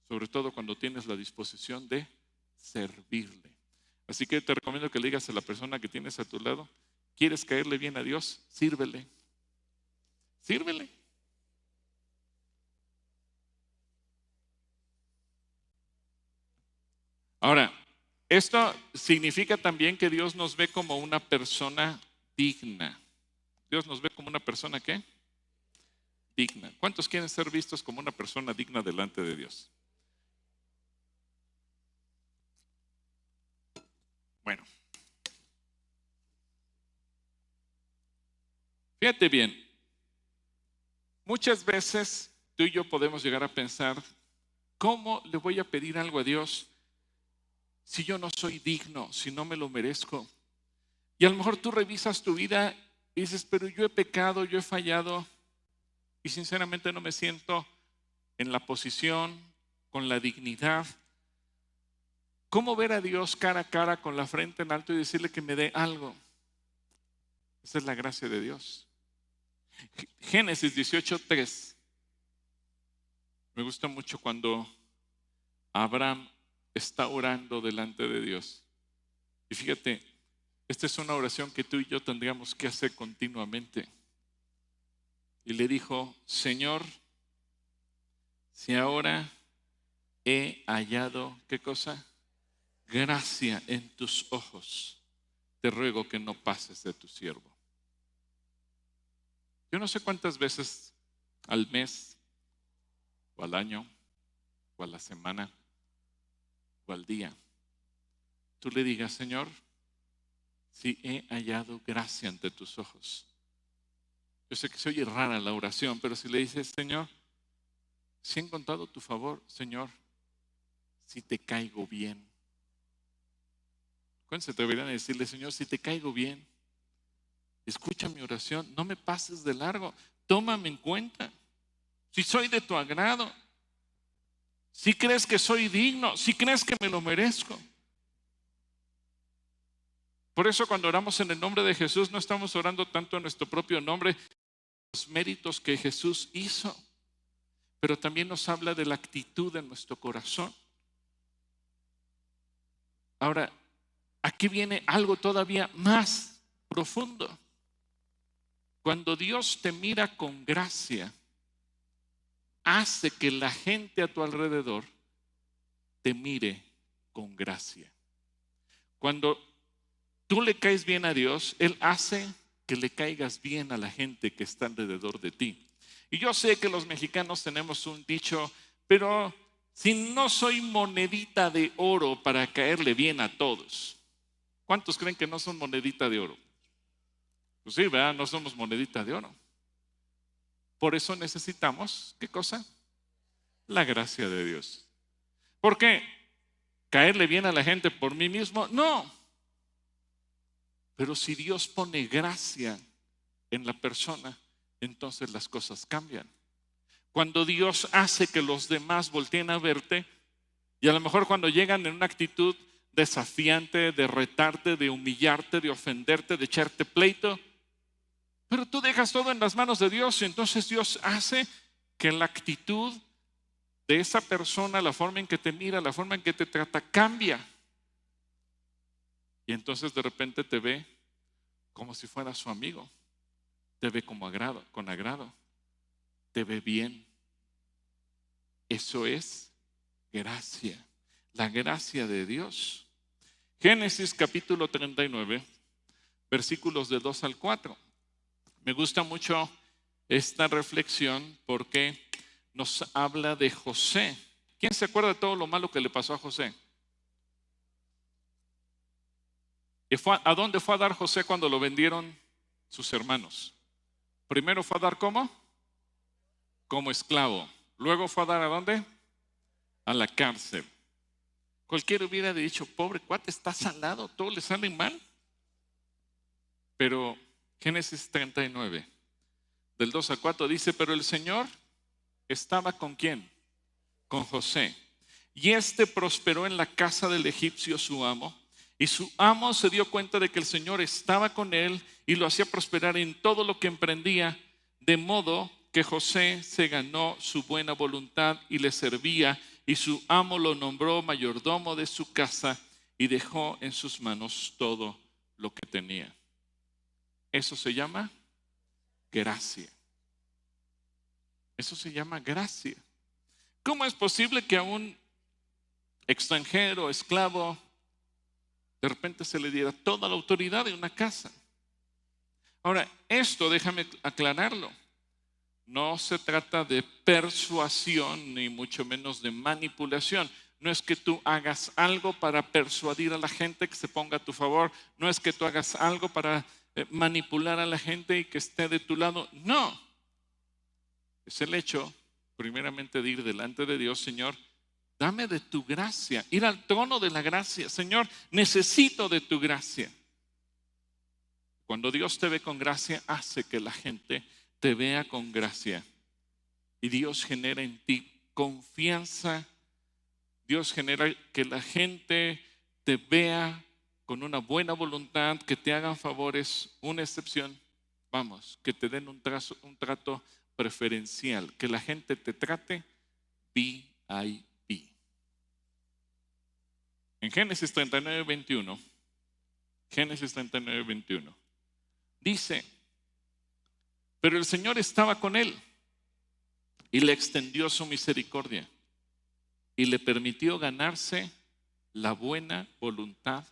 sobre todo cuando tienes la disposición de servirle. Así que te recomiendo que le digas a la persona que tienes a tu lado: ¿quieres caerle bien a Dios? Sírvele. Sírvele. Ahora, esto significa también que Dios nos ve como una persona digna. Dios nos ve como una persona ¿qué? Digna. ¿Cuántos quieren ser vistos como una persona digna delante de Dios? Bueno, fíjate bien, muchas veces tú y yo podemos llegar a pensar: ¿cómo le voy a pedir algo a Dios si yo no soy digno, si no me lo merezco? Y a lo mejor tú revisas tu vida y dices: pero yo he pecado, yo he fallado y sinceramente no me siento en la posición, con la dignidad. ¿Cómo ver a Dios cara a cara, con la frente en alto, y decirle que me dé algo? Esa es la gracia de Dios. Génesis 18:3. Me gusta mucho cuando Abraham está orando delante de Dios. Y fíjate, esta es una oración que tú y yo tendríamos que hacer continuamente. Y le dijo: Señor, si ahora he hallado, ¿qué cosa? Gracia en tus ojos, te ruego que no pases de tu siervo. Yo no sé cuántas veces al mes, o al año, o a la semana, o al día, tú le digas: Señor, si he hallado gracia ante tus ojos. Yo sé que se oye rara la oración, pero si le dices: Señor, si he encontrado tu favor, Señor, si te caigo bien. ¿Cuándo se atreverían a decirle: Señor, si te caigo bien, escucha mi oración, no me pases de largo, tómame en cuenta, si soy de tu agrado, si crees que soy digno, si crees que me lo merezco? Por eso cuando oramos en el nombre de Jesús, no estamos orando tanto en nuestro propio nombre, los méritos que Jesús hizo, pero también nos habla de la actitud de nuestro corazón. Ahora, aquí viene algo todavía más profundo. Cuando Dios te mira con gracia, hace que la gente a tu alrededor te mire con gracia. Cuando tú le caes bien a Dios, Él hace que le caigas bien a la gente que está alrededor de ti. Y yo sé que los mexicanos tenemos un dicho: pero si no soy monedita de oro para caerle bien a todos. ¿Cuántos creen que no son monedita de oro? Pues sí, ¿verdad? No somos monedita de oro. Por eso necesitamos, ¿qué cosa? La gracia de Dios. ¿Por qué? ¿Caerle bien a la gente por mí mismo? No. Pero si Dios pone gracia en la persona, entonces las cosas cambian. Cuando Dios hace que los demás volteen a verte, y a lo mejor cuando llegan en una actitud desafiante, de retarte, de humillarte, de ofenderte, de echarte pleito, pero tú dejas todo en las manos de Dios, y entonces Dios hace que la actitud de esa persona, la forma en que te mira, la forma en que te trata, cambia. Y entonces de repente te ve como si fuera su amigo, te ve como agrado, con agrado, te ve bien. Eso es gracia, la gracia de Dios. Génesis capítulo 39, versículos de 2 al 4. Me gusta mucho esta reflexión porque nos habla de José. ¿Quién se acuerda de todo lo malo que le pasó a José? ¿A dónde fue a dar José cuando lo vendieron sus hermanos? Primero fue a dar ¿cómo? Como esclavo. Luego fue a dar ¿a dónde? A la cárcel. Cualquiera hubiera dicho, pobre cuate, está salado, todo le sale mal. Pero Génesis 39, del 2 al 4 dice, pero el Señor estaba ¿con quién? Con José. Y éste prosperó en la casa del egipcio su amo. Y su amo se dio cuenta de que el Señor estaba con él y lo hacía prosperar en todo lo que emprendía, de modo que José se ganó su buena voluntad y le servía, y su amo lo nombró mayordomo de su casa y dejó en sus manos todo lo que tenía. Eso se llama gracia. Eso se llama gracia. ¿Cómo es posible que a un extranjero, esclavo, de repente se le diera toda la autoridad de una casa? Ahora, esto déjame aclararlo. No se trata de persuasión, ni mucho menos de manipulación. No es que tú hagas algo para persuadir a la gente que se ponga a tu favor. No es que tú hagas algo para manipular a la gente y que esté de tu lado. No. Es el hecho, primeramente, de ir delante de Dios. Señor, dame de tu gracia. Ir al trono de la gracia. Señor, necesito de tu gracia. Cuando Dios te ve con gracia, hace que la gente te vea con gracia. Y Dios genera en ti confianza. Dios genera que la gente te vea con una buena voluntad, que te hagan favores, una excepción. Vamos, que te den un trato preferencial, que la gente te trate VIP. En Génesis 39, 21, Génesis 39, 21, dice, pero el Señor estaba con él y le extendió su misericordia y le permitió ganarse la buena voluntad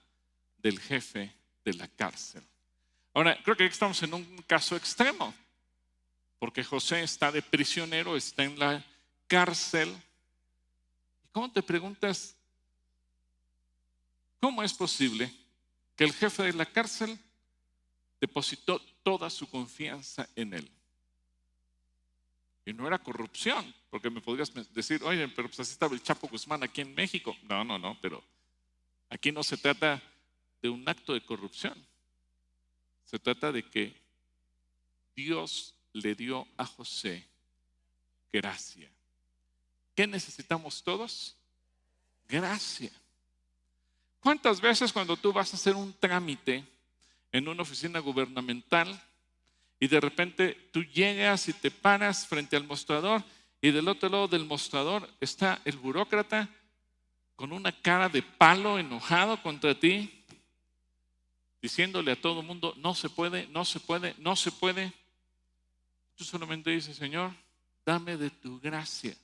del jefe de la cárcel. Ahora, creo que estamos en un caso extremo, porque José está de prisionero, está en la cárcel. ¿Y cómo te preguntas, cómo es posible que el jefe de la cárcel depositó toda su confianza en él? Y no era corrupción, porque me podrías decir, oye, pero pues así estaba el Chapo Guzmán aquí en México. No, pero aquí no se trata de un acto de corrupción. Se trata de que Dios le dio a José gracia. ¿Qué necesitamos todos? Gracia. ¿Cuántas veces cuando tú vas a hacer un trámite en una oficina gubernamental y de repente tú llegas y te paras frente al mostrador y del otro lado del mostrador está el burócrata con una cara de palo, enojado contra ti, diciéndole a todo el mundo, no se puede, no se puede, no se puede? Tú solamente dices, Señor, dame de tu gracia.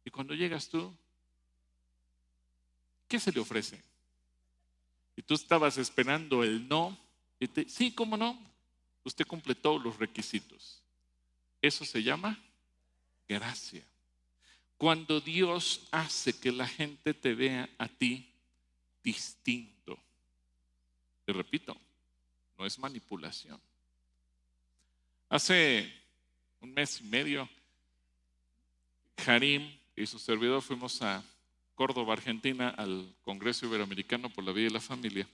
Y cuando llegas tú, ¿qué se le ofrece? Y tú estabas esperando el no. Y sí, ¿cómo no? Usted cumple todos los requisitos. Eso se llama gracia. Cuando Dios hace que la gente te vea a ti distinto. Te repito, no es manipulación. Hace un mes y medio, Harim y su servidor fuimos a Córdoba, Argentina, al Congreso Iberoamericano por la Vida y la Familia.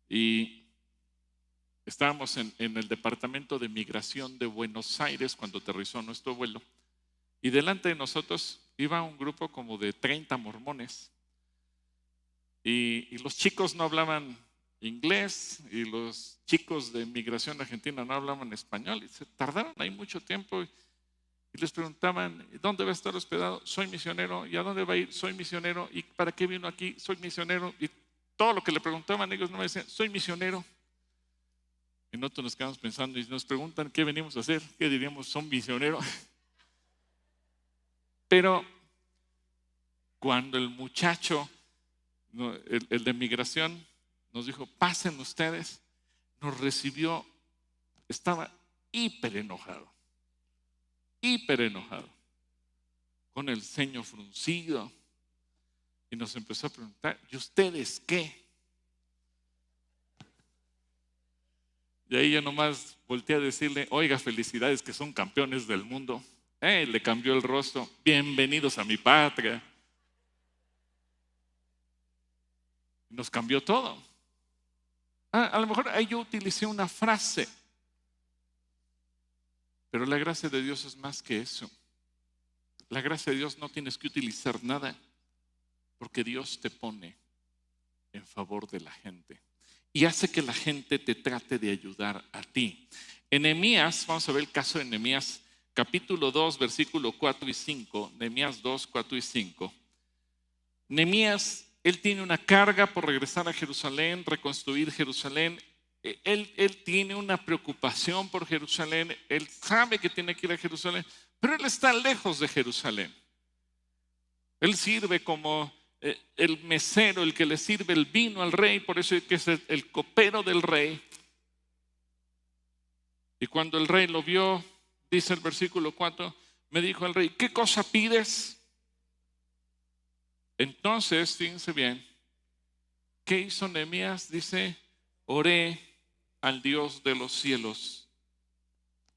Y estábamos en el departamento de migración de Buenos Aires cuando aterrizó nuestro vuelo. Y delante de nosotros iba un grupo como de 30 mormones. Y los chicos no hablaban inglés y los chicos de migración argentina no hablaban español. Y se tardaron ahí mucho tiempo. Y les preguntaban, ¿dónde va a estar hospedado? Soy misionero. ¿Y a dónde va a ir? Soy misionero. ¿Y para qué vino aquí? Soy misionero. Y todo lo que le preguntaban ellos no me decían, soy misionero. Y nosotros nos quedamos pensando y nos preguntan, ¿qué venimos a hacer? ¿Qué diríamos? Son misioneros. Pero cuando el muchacho, el de migración, nos dijo, pasen ustedes, nos recibió, estaba hiper enojado, con el ceño fruncido, y nos empezó a preguntar, ¿y ustedes qué? Y ahí yo nomás volteé a decirle, oiga, felicidades que son campeones del mundo. Le cambió el rostro, bienvenidos a mi patria. Nos cambió todo. A lo mejor ahí yo utilicé una frase, pero la gracia de Dios es más que eso. La gracia de Dios no tienes que utilizar nada, porque Dios te pone en favor de la gente y hace que la gente te trate de ayudar a ti. En Nehemías, vamos a ver el caso de Nehemías, capítulo 2, versículo 4 y 5. Nehemías 2, 4 y 5. Nehemías, él tiene una carga por regresar a Jerusalén, reconstruir Jerusalén. Él tiene una preocupación por Jerusalén. Él sabe que tiene que ir a Jerusalén, pero él está lejos de Jerusalén. Él sirve como el mesero, el que le sirve el vino al rey, por eso es que es el copero del rey. Y cuando el rey lo vio, dice el versículo 4, me dijo el rey, ¿qué cosa pides? Entonces, fíjense bien, ¿qué hizo Nehemías? Dice, oré al Dios de los cielos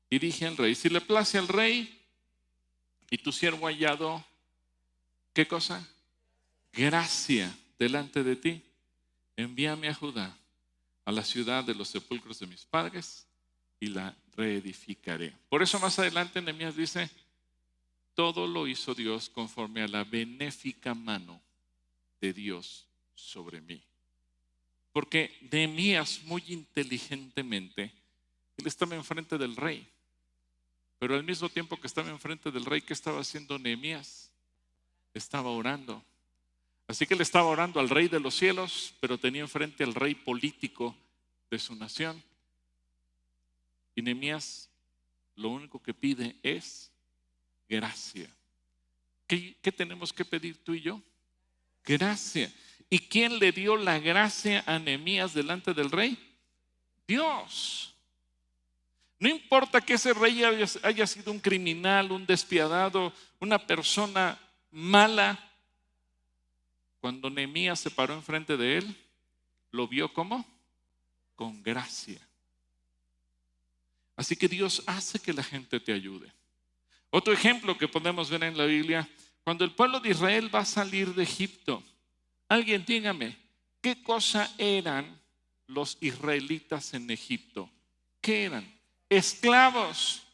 y dije al rey, si le place al rey y tu siervo hallado, ¿qué cosa? Gracia delante de ti, envíame a Judá, a la ciudad de los sepulcros de mis padres, y la reedificaré. Por eso más adelante Nehemías dice, todo lo hizo Dios conforme a la benéfica mano de Dios sobre mí. Porque Nehemías muy inteligentemente, él estaba enfrente del rey, pero al mismo tiempo que estaba enfrente del rey, ¿qué estaba haciendo Nehemías? Estaba orando. Así que él estaba orando al rey de los cielos, pero tenía enfrente al rey político de su nación. Y Nehemías lo único que pide es gracia. ¿Qué tenemos que pedir tú y yo? Gracia. ¿Y quién le dio la gracia a Nehemías delante del rey? Dios. No importa que ese rey haya sido un criminal, un despiadado, una persona mala. Cuando Nehemías se paró enfrente de él, lo vio como con gracia. Así que Dios hace que la gente te ayude. Otro ejemplo que podemos ver en la Biblia, cuando el pueblo de Israel va a salir de Egipto, alguien dígame, ¿qué cosa eran los israelitas en Egipto? ¿Qué eran? Esclavos.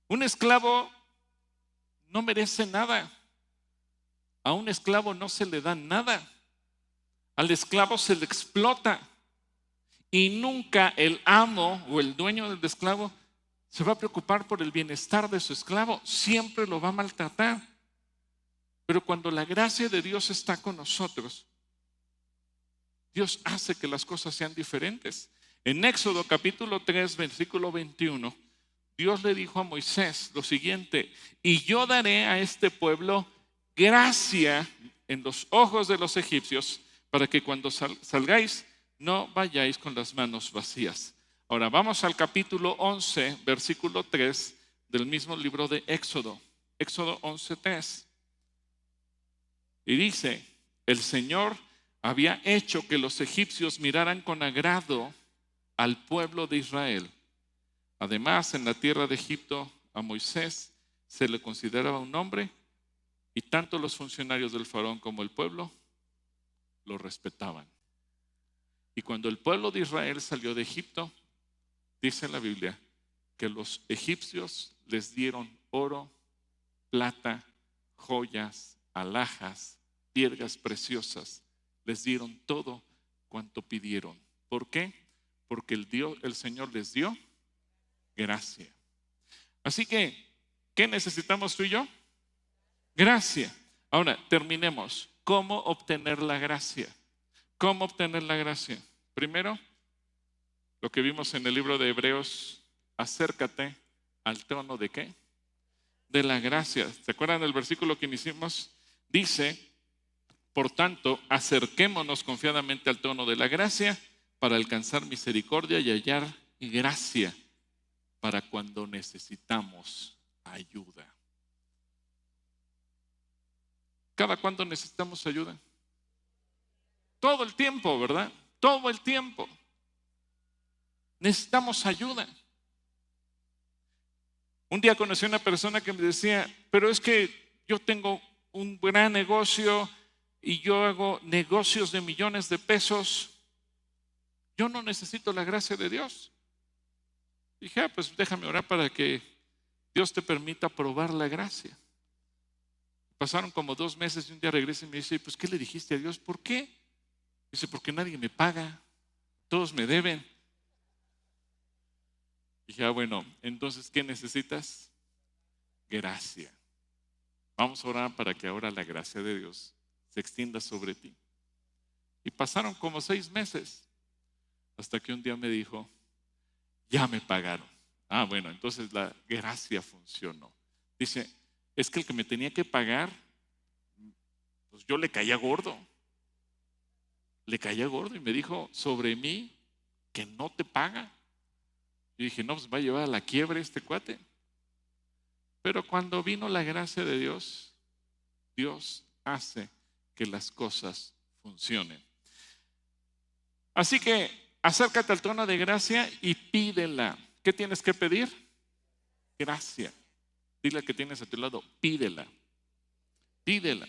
Un esclavo no merece nada. A un esclavo no se le da nada. Al esclavo se le explota. Y nunca el amo o el dueño del esclavo se va a preocupar por el bienestar de su esclavo. Siempre lo va a maltratar. Pero cuando la gracia de Dios está con nosotros, Dios hace que las cosas sean diferentes. En Éxodo capítulo 3, versículo 21, Dios le dijo a Moisés lo siguiente: y yo daré a este pueblo gracia en los ojos de los egipcios, para que cuando salgáis no vayáis con las manos vacías. Ahora vamos al capítulo 11, versículo 3 del mismo libro de Éxodo. Éxodo 11, 3. Y dice, el Señor había hecho que los egipcios miraran con agrado al pueblo de Israel. Además, en la tierra de Egipto a Moisés se le consideraba un hombre, y tanto los funcionarios del faraón como el pueblo lo respetaban. Y cuando el pueblo de Israel salió de Egipto, dice en la Biblia que los egipcios les dieron oro, plata, joyas, alhajas, piedras preciosas. Les dieron todo cuanto pidieron. ¿Por qué? Porque el Señor les dio gracia. Así que, ¿qué necesitamos tú y yo? Gracia. Ahora, terminemos. ¿Cómo obtener la gracia? ¿Cómo obtener la gracia? Primero, lo que vimos en el libro de Hebreos, acércate al trono ¿de qué? De la gracia. ¿Se acuerdan del versículo que iniciamos? Dice, por tanto, acerquémonos confiadamente al trono de la gracia para alcanzar misericordia y hallar gracia para cuando necesitamos ayuda. ¿Cada cuándo necesitamos ayuda? Todo el tiempo, ¿verdad? Todo el tiempo. Necesitamos ayuda. Un día conocí a una persona que me decía, pero es que yo tengo un gran negocio y yo hago negocios de millones de pesos. Yo no necesito la gracia de Dios. Dije, pues déjame orar para que Dios te permita probar la gracia. Pasaron como 2 meses y un día regresa y me dice, pues ¿qué le dijiste a Dios? ¿Por qué? Dice, porque nadie me paga, todos me deben. Dije, bueno, entonces ¿qué necesitas? Gracia. Vamos a orar para que ahora la gracia de Dios se extienda sobre ti. Y pasaron como 6 meses hasta que un día me dijo, ya me pagaron. Bueno, entonces la gracia funcionó. Dice, es que el que me tenía que pagar, pues yo le caía gordo. Le caía gordo y me dijo, sobre mí, que no te paga. Yo dije, no, pues va a llevar a la quiebra este cuate. Pero cuando vino la gracia de Dios, Dios hace que las cosas funcionen. Así que acércate al trono de gracia y pídela. ¿Qué tienes que pedir? Gracia. Dile al que tienes a tu lado, pídela. Pídela.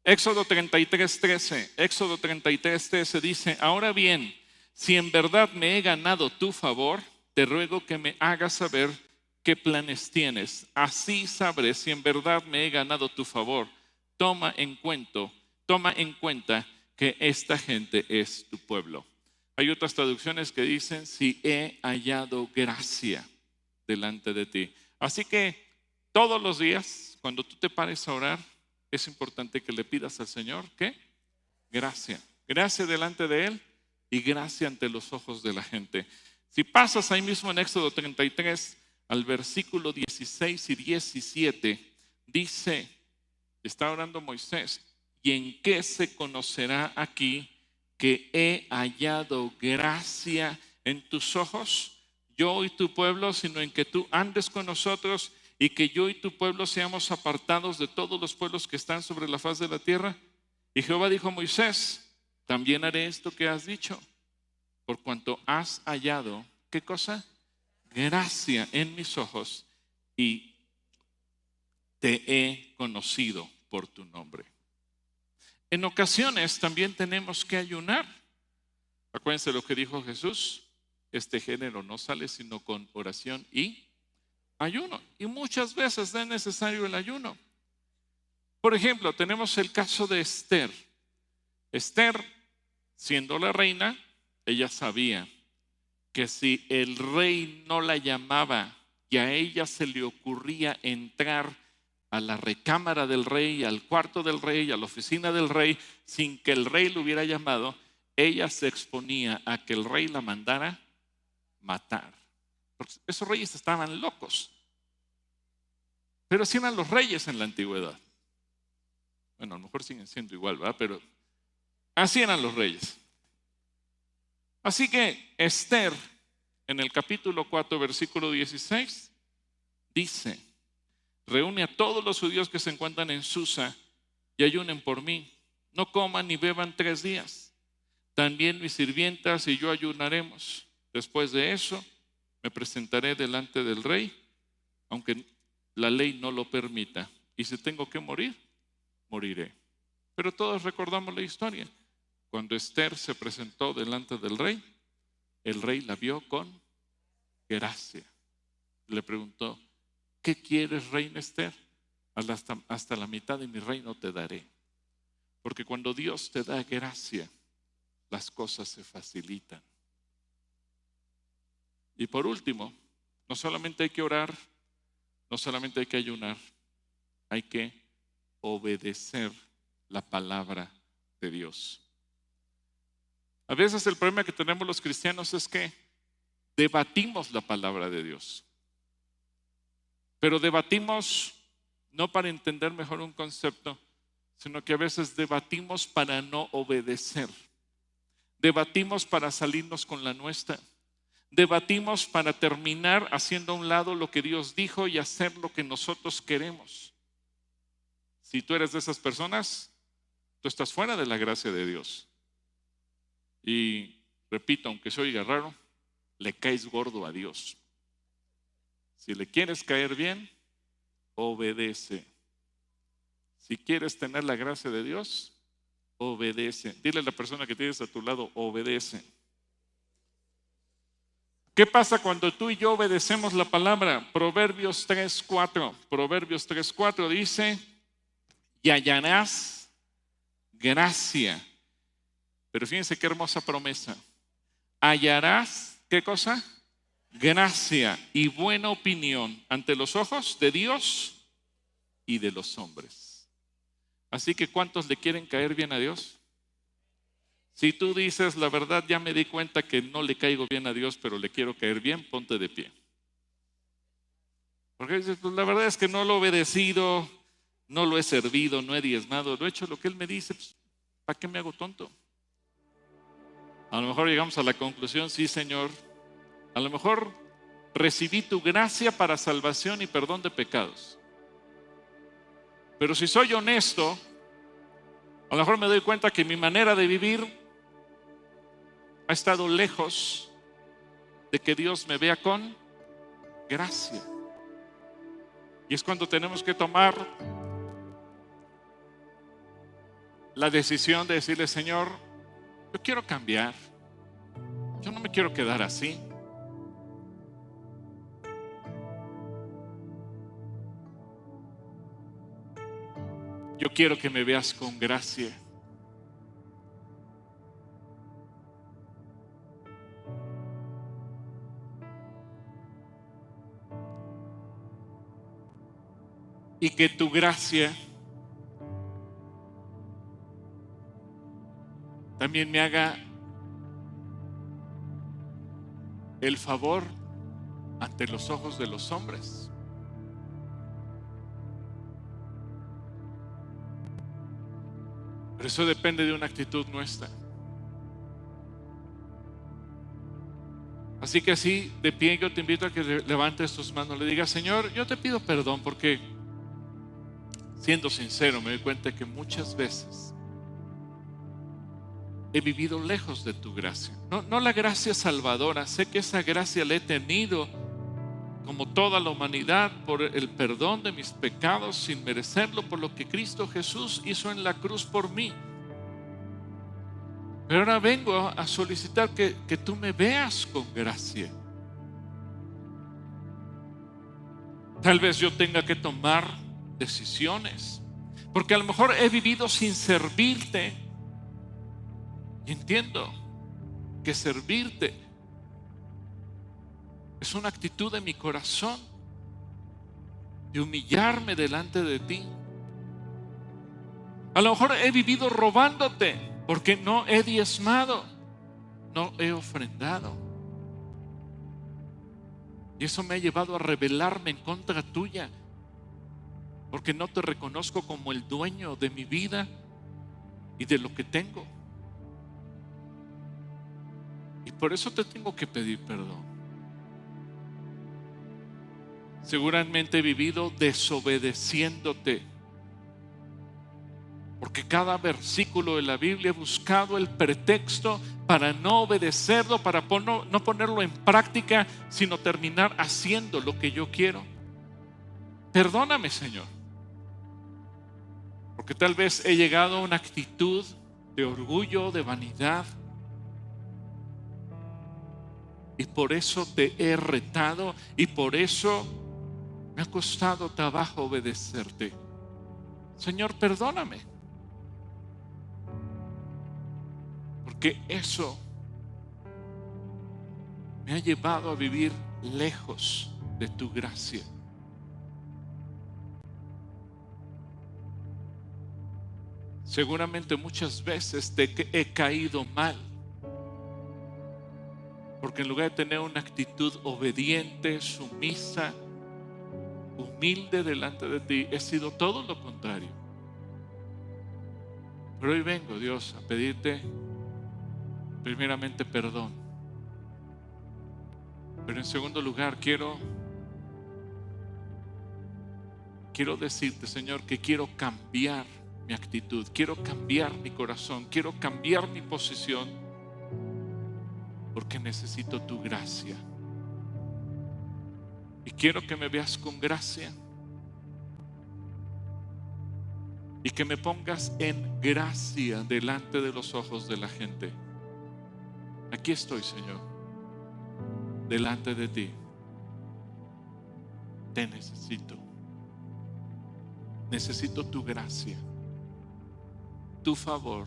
Éxodo 33:13. Éxodo 33:13 dice, ahora bien, si en verdad me he ganado tu favor, te ruego que me hagas saber qué planes tienes. Así sabré si en verdad me he ganado tu favor. Toma en cuenta que esta gente es tu pueblo. Hay otras traducciones que dicen, si he hallado gracia delante de ti. Así que todos los días, cuando tú te pares a orar, es importante que le pidas al Señor, ¿qué? Gracia. Gracia delante de Él y gracia ante los ojos de la gente. Si pasas ahí mismo en Éxodo 33 al versículo 16 y 17, dice, está orando Moisés, ¿y en qué se conocerá aquí que he hallado gracia en tus ojos? Yo y tu pueblo, sino en que tú andes con nosotros y que yo y tu pueblo seamos apartados de todos los pueblos que están sobre la faz de la tierra. Y Jehová dijo a Moisés, también haré esto que has dicho, por cuanto has hallado, ¿qué cosa? Gracia en mis ojos y te he conocido por tu nombre. En ocasiones también tenemos que ayunar. Acuérdense lo que dijo Jesús, este género no sale sino con oración y ayuno. Y muchas veces es necesario el ayuno. Por ejemplo, tenemos el caso de Esther. Esther, siendo la reina, ella sabía que si el rey no la llamaba y a ella se le ocurría entrar a la recámara del rey, al cuarto del rey, a la oficina del rey, sin que el rey lo hubiera llamado, ella se exponía a que el rey la mandara matar. Porque esos reyes estaban locos. Pero así eran los reyes en la antigüedad. Bueno, a lo mejor siguen siendo igual, ¿verdad? Pero así eran los reyes. Así que Esther, en el capítulo 4, versículo 16, dice, reúne a todos los judíos que se encuentran en Susa y ayunen por mí. No coman ni beban 3 días. También mis sirvientas y yo ayunaremos. Después de eso, me presentaré delante del rey, aunque la ley no lo permita. Y si tengo que morir, moriré. Pero todos recordamos la historia. Cuando Esther se presentó delante del rey, el rey la vio con gracia. Le preguntó, ¿qué quieres, reina Esther? Hasta la mitad de mi reino te daré. Porque cuando Dios te da gracia, las cosas se facilitan. Y por último, no solamente hay que orar, no solamente hay que ayunar, hay que obedecer la palabra de Dios. A veces el problema que tenemos los cristianos es que debatimos la palabra de Dios. Pero debatimos no para entender mejor un concepto, sino que a veces debatimos para no obedecer. Debatimos para salirnos con la nuestra. Debatimos para terminar haciendo a un lado lo que Dios dijo y hacer lo que nosotros queremos. Si tú eres de esas personas, tú estás fuera de la gracia de Dios. Y repito, aunque se oiga raro, le caes gordo a Dios. Si le quieres caer bien, obedece. Si quieres tener la gracia de Dios, obedece. Dile a la persona que tienes a tu lado, obedece. ¿Qué pasa cuando tú y yo obedecemos la palabra? Proverbios 3:4. Proverbios 3:4 dice: y hallarás gracia. Pero fíjense qué hermosa promesa. Hallarás, ¿qué cosa? Gracia y buena opinión ante los ojos de Dios y de los hombres. Así que ¿cuántos le quieren caer bien a Dios? Si tú dices, la verdad, ya me di cuenta que no le caigo bien a Dios, pero le quiero caer bien, ponte de pie. Porque dices, pues la verdad es que no lo he obedecido, no lo he servido, no he diezmado, lo he hecho lo que Él me dice, pues, ¿para qué me hago tonto? A lo mejor llegamos a la conclusión, sí, Señor, a lo mejor recibí tu gracia para salvación y perdón de pecados. Pero si soy honesto, a lo mejor me doy cuenta que mi manera de vivir ha estado lejos de que Dios me vea con gracia. Y es cuando tenemos que tomar la decisión de decirle, Señor, yo quiero cambiar. Yo no me quiero quedar así. Yo quiero que me veas con gracia. Y que tu gracia también me haga el favor ante los ojos de los hombres. Pero eso depende de una actitud nuestra. Así que así, de pie, yo te invito a que levantes tus manos, le digas, Señor, yo te pido perdón porque, siendo sincero, me doy cuenta que muchas veces he vivido lejos de tu gracia. No la gracia salvadora, sé que esa gracia la he tenido como toda la humanidad por el perdón de mis pecados sin merecerlo, por lo que Cristo Jesús hizo en la cruz por mí. Pero ahora vengo a solicitar que tú me veas con gracia. Tal vez yo tenga que tomar decisiones, porque a lo mejor he vivido sin servirte. Y entiendo que servirte es una actitud de mi corazón, de humillarme delante de ti. A lo mejor he vivido robándote, porque no he diezmado, no he ofrendado. Y eso me ha llevado a rebelarme en contra tuya, porque no te reconozco como el dueño de mi vida y de lo que tengo. Y por eso te tengo que pedir perdón. Seguramente he vivido desobedeciéndote, porque cada versículo de la Biblia he buscado el pretexto para no obedecerlo, para no ponerlo en práctica, sino terminar haciendo lo que yo quiero. Perdóname, Señor, porque tal vez he llegado a una actitud de orgullo, de vanidad, y por eso te he retado, y por eso me ha costado trabajo obedecerte. Señor, perdóname, porque eso me ha llevado a vivir lejos de tu gracia. Seguramente muchas veces te he caído mal, porque en lugar de tener una actitud obediente, sumisa, humilde delante de ti, he sido todo lo contrario. Pero hoy vengo, Dios, a pedirte primeramente perdón. Pero en segundo lugar quiero decirte, Señor, que quiero cambiar mi actitud, quiero cambiar mi corazón, quiero cambiar mi posición. porque necesito tu gracia. Y quiero que me veas con gracia y que me pongas en gracia delante de los ojos de la gente. Aquí estoy, Señor, delante de ti. Te necesito. Necesito tu gracia, tu favor,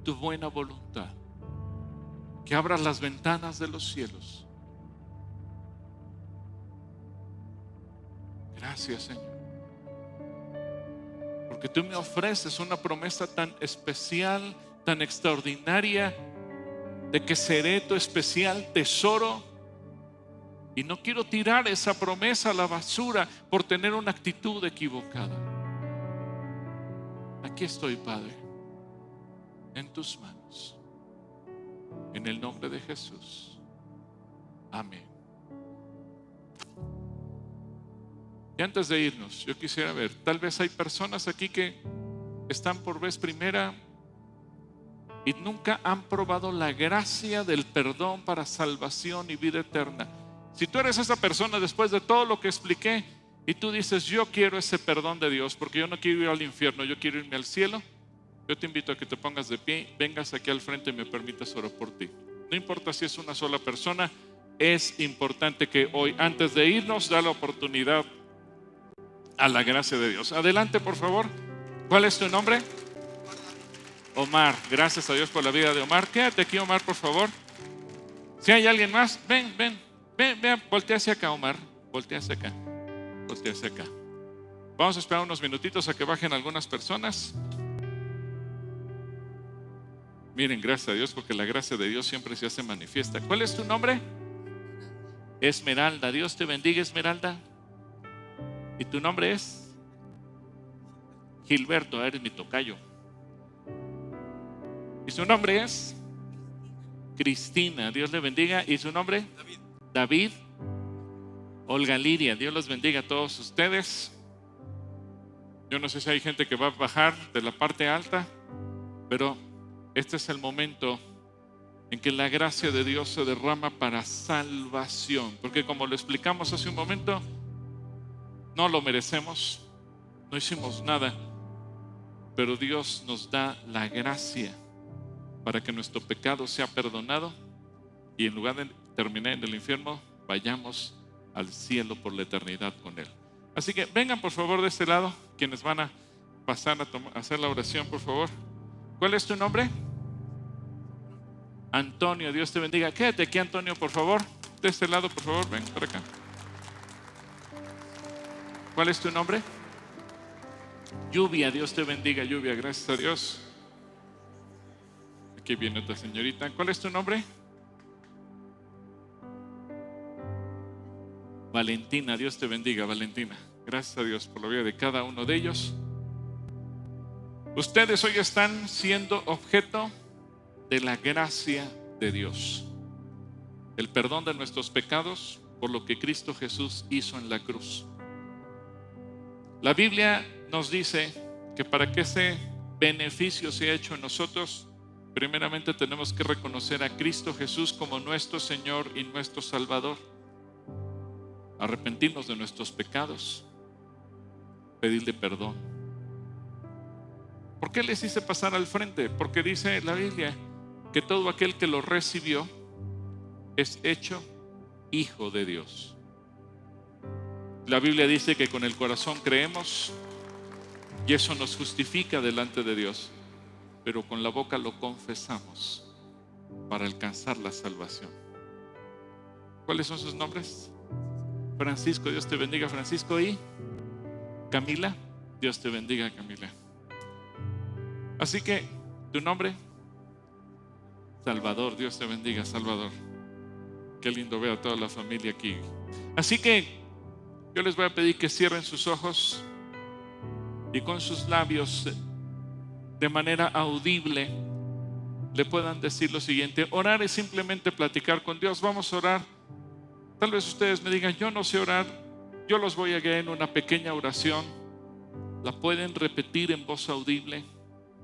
tu buena voluntad. Que abras las ventanas de los cielos. Gracias, Señor, porque tú me ofreces una promesa tan especial, tan extraordinaria, de que seré tu especial tesoro. Y no quiero tirar esa promesa a la basura por tener una actitud equivocada. Aquí estoy, Padre, en tus manos, en el nombre de Jesús. Amén. Y antes de irnos, yo quisiera ver, tal vez hay personas aquí que están por vez primera y nunca han probado la gracia del perdón para salvación y vida eterna. Si tú eres esa persona, después de todo lo que expliqué, y tú dices, yo quiero ese perdón de Dios, porque yo no quiero ir al infierno, yo quiero irme al cielo, yo te invito a que te pongas de pie, vengas aquí al frente y me permitas orar por ti. No importa si es una sola persona, es importante que hoy, antes de irnos, da la oportunidad a la gracia de Dios. Adelante, por favor. ¿Cuál es tu nombre? Omar. Gracias a Dios por la vida de Omar. Quédate aquí, Omar, por favor. Si hay alguien más, ven, voltea hacia acá, Omar. Voltea hacia acá. Vamos a esperar unos minutitos a que bajen algunas personas. Miren, gracias a Dios, porque la gracia de Dios siempre se hace manifiesta. ¿Cuál es tu nombre? Esmeralda. Dios te bendiga, Esmeralda. ¿Y tu nombre es? Gilberto. Eres mi tocayo. ¿Y su nombre es? Cristina. Dios le bendiga. ¿Y su nombre? David. Olga Liria. Dios los bendiga a todos ustedes. Yo no sé si hay gente que va a bajar de la parte alta, pero este es el momento en que la gracia de Dios se derrama para salvación, porque como lo explicamos hace un momento, no lo merecemos, no hicimos nada, pero Dios nos da la gracia para que nuestro pecado sea perdonado y en lugar de terminar en el infierno, vayamos al cielo por la eternidad con Él. Así que vengan por favor de este lado, quienes van a pasar a hacer la oración, por favor. ¿Cuál es tu nombre? Antonio. Dios te bendiga. Quédate aquí, Antonio, por favor. De este lado, por favor, ven para acá. ¿Cuál es tu nombre? Lluvia. Dios te bendiga, Lluvia. Gracias a Dios. Aquí viene otra señorita. ¿Cuál es tu nombre? Valentina. Dios te bendiga, Valentina. Gracias a Dios por la vida de cada uno de ellos. Ustedes hoy están siendo objeto de la gracia de Dios, el perdón de nuestros pecados por lo que Cristo Jesús hizo en la cruz. La Biblia nos dice que para que ese beneficio sea hecho en nosotros, primeramente tenemos que reconocer a Cristo Jesús como nuestro Señor y nuestro Salvador, arrepentirnos de nuestros pecados, pedirle perdón. ¿Por qué les hice pasar al frente? Porque dice la Biblia que todo aquel que lo recibió es hecho hijo de Dios. La Biblia dice que con el corazón creemos y eso nos justifica delante de Dios, pero con la boca lo confesamos para alcanzar la salvación. ¿Cuáles son sus nombres? Francisco. Dios te bendiga, Francisco. Y Camila. Dios te bendiga, Camila. Así que tu nombre, Salvador. Dios te bendiga, Salvador. Qué lindo ver a toda la familia aquí. Así que yo les voy a pedir que cierren sus ojos y con sus labios de manera audible le puedan decir lo siguiente. Orar es simplemente platicar con Dios. Vamos a orar. Tal vez ustedes me digan, yo no sé orar. Yo los voy a guiar en una pequeña oración. La pueden repetir en voz audible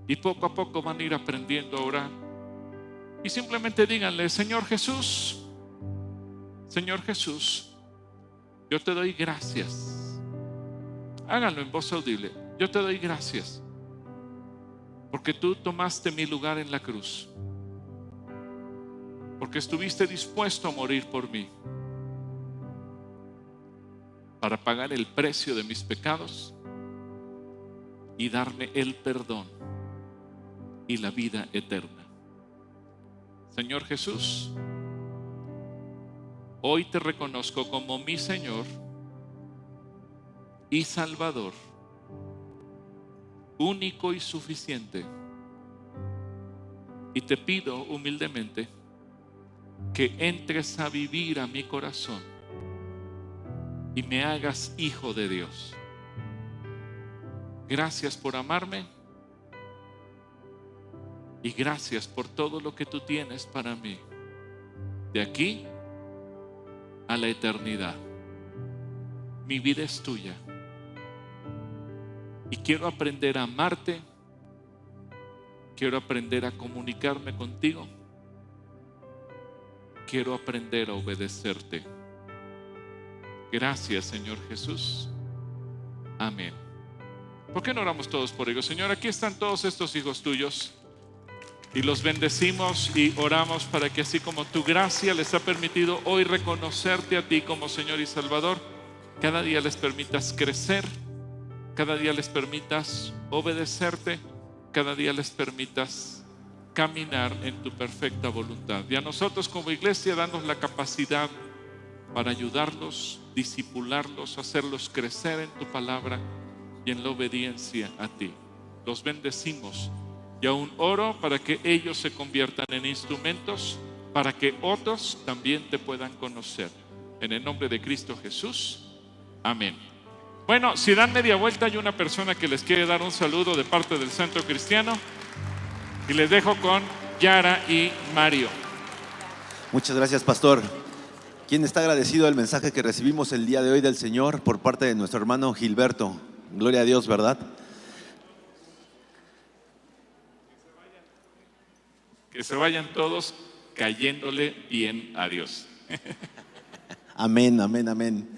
y poco a poco van a ir aprendiendo a orar. Y simplemente díganle: Señor Jesús, yo te doy gracias. Háganlo en voz audible. Yo te doy gracias porque tú tomaste mi lugar en la cruz, porque estuviste dispuesto a morir por mí, para pagar el precio de mis pecados y darme el perdón y la vida eterna. Señor Jesús, hoy te reconozco como mi Señor y Salvador, único y suficiente, y te pido humildemente que entres a vivir a mi corazón y me hagas hijo de Dios. Gracias por amarme y gracias por todo lo que tú tienes para mí, de aquí a la eternidad. Mi vida es tuya y quiero aprender a amarte, quiero aprender a comunicarme contigo, quiero aprender a obedecerte. Gracias, Señor Jesús. Amén. ¿Por qué no oramos todos por ellos? Señor, aquí están todos estos hijos tuyos y los bendecimos y oramos para que, así como tu gracia les ha permitido hoy reconocerte a ti como Señor y Salvador, cada día les permitas crecer, cada día les permitas obedecerte, cada día les permitas caminar en tu perfecta voluntad. Y a nosotros como iglesia, danos la capacidad para ayudarlos, discipularlos, hacerlos crecer en tu palabra y en la obediencia a ti. Los bendecimos y aún oro para que ellos se conviertan en instrumentos para que otros también te puedan conocer. En el nombre de Cristo Jesús. Amén. Bueno, si dan media vuelta, hay una persona que les quiere dar un saludo de parte del Centro Cristiano y les dejo con Yara y Mario. Muchas gracias, pastor. ¿Quién está agradecido del mensaje que recibimos el día de hoy del Señor por parte de nuestro hermano Gilberto? Gloria a Dios, ¿verdad? Que se vayan todos cayéndole bien a Dios. Amén, amén, amén.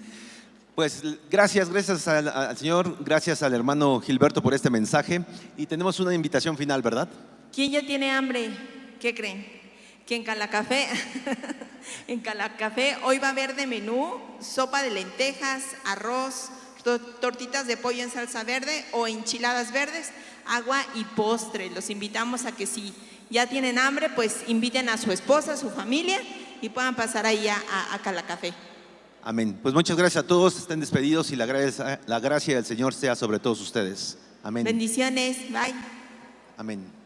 Pues gracias al Señor, gracias al hermano Gilberto por este mensaje. Y tenemos una invitación final, ¿verdad? ¿Quién ya tiene hambre? ¿Qué creen? Que en Calacafé, en Calacafé hoy va a haber de menú sopa de lentejas, arroz, tortitas de pollo en salsa verde o enchiladas verdes, agua y postre. Los invitamos a que, si ya tienen hambre, pues inviten a su esposa, a su familia y puedan pasar ahí a Calacafé. Amén. Pues muchas gracias a todos, estén despedidos y la gracia del Señor sea sobre todos ustedes. Amén. Bendiciones, bye. Amén.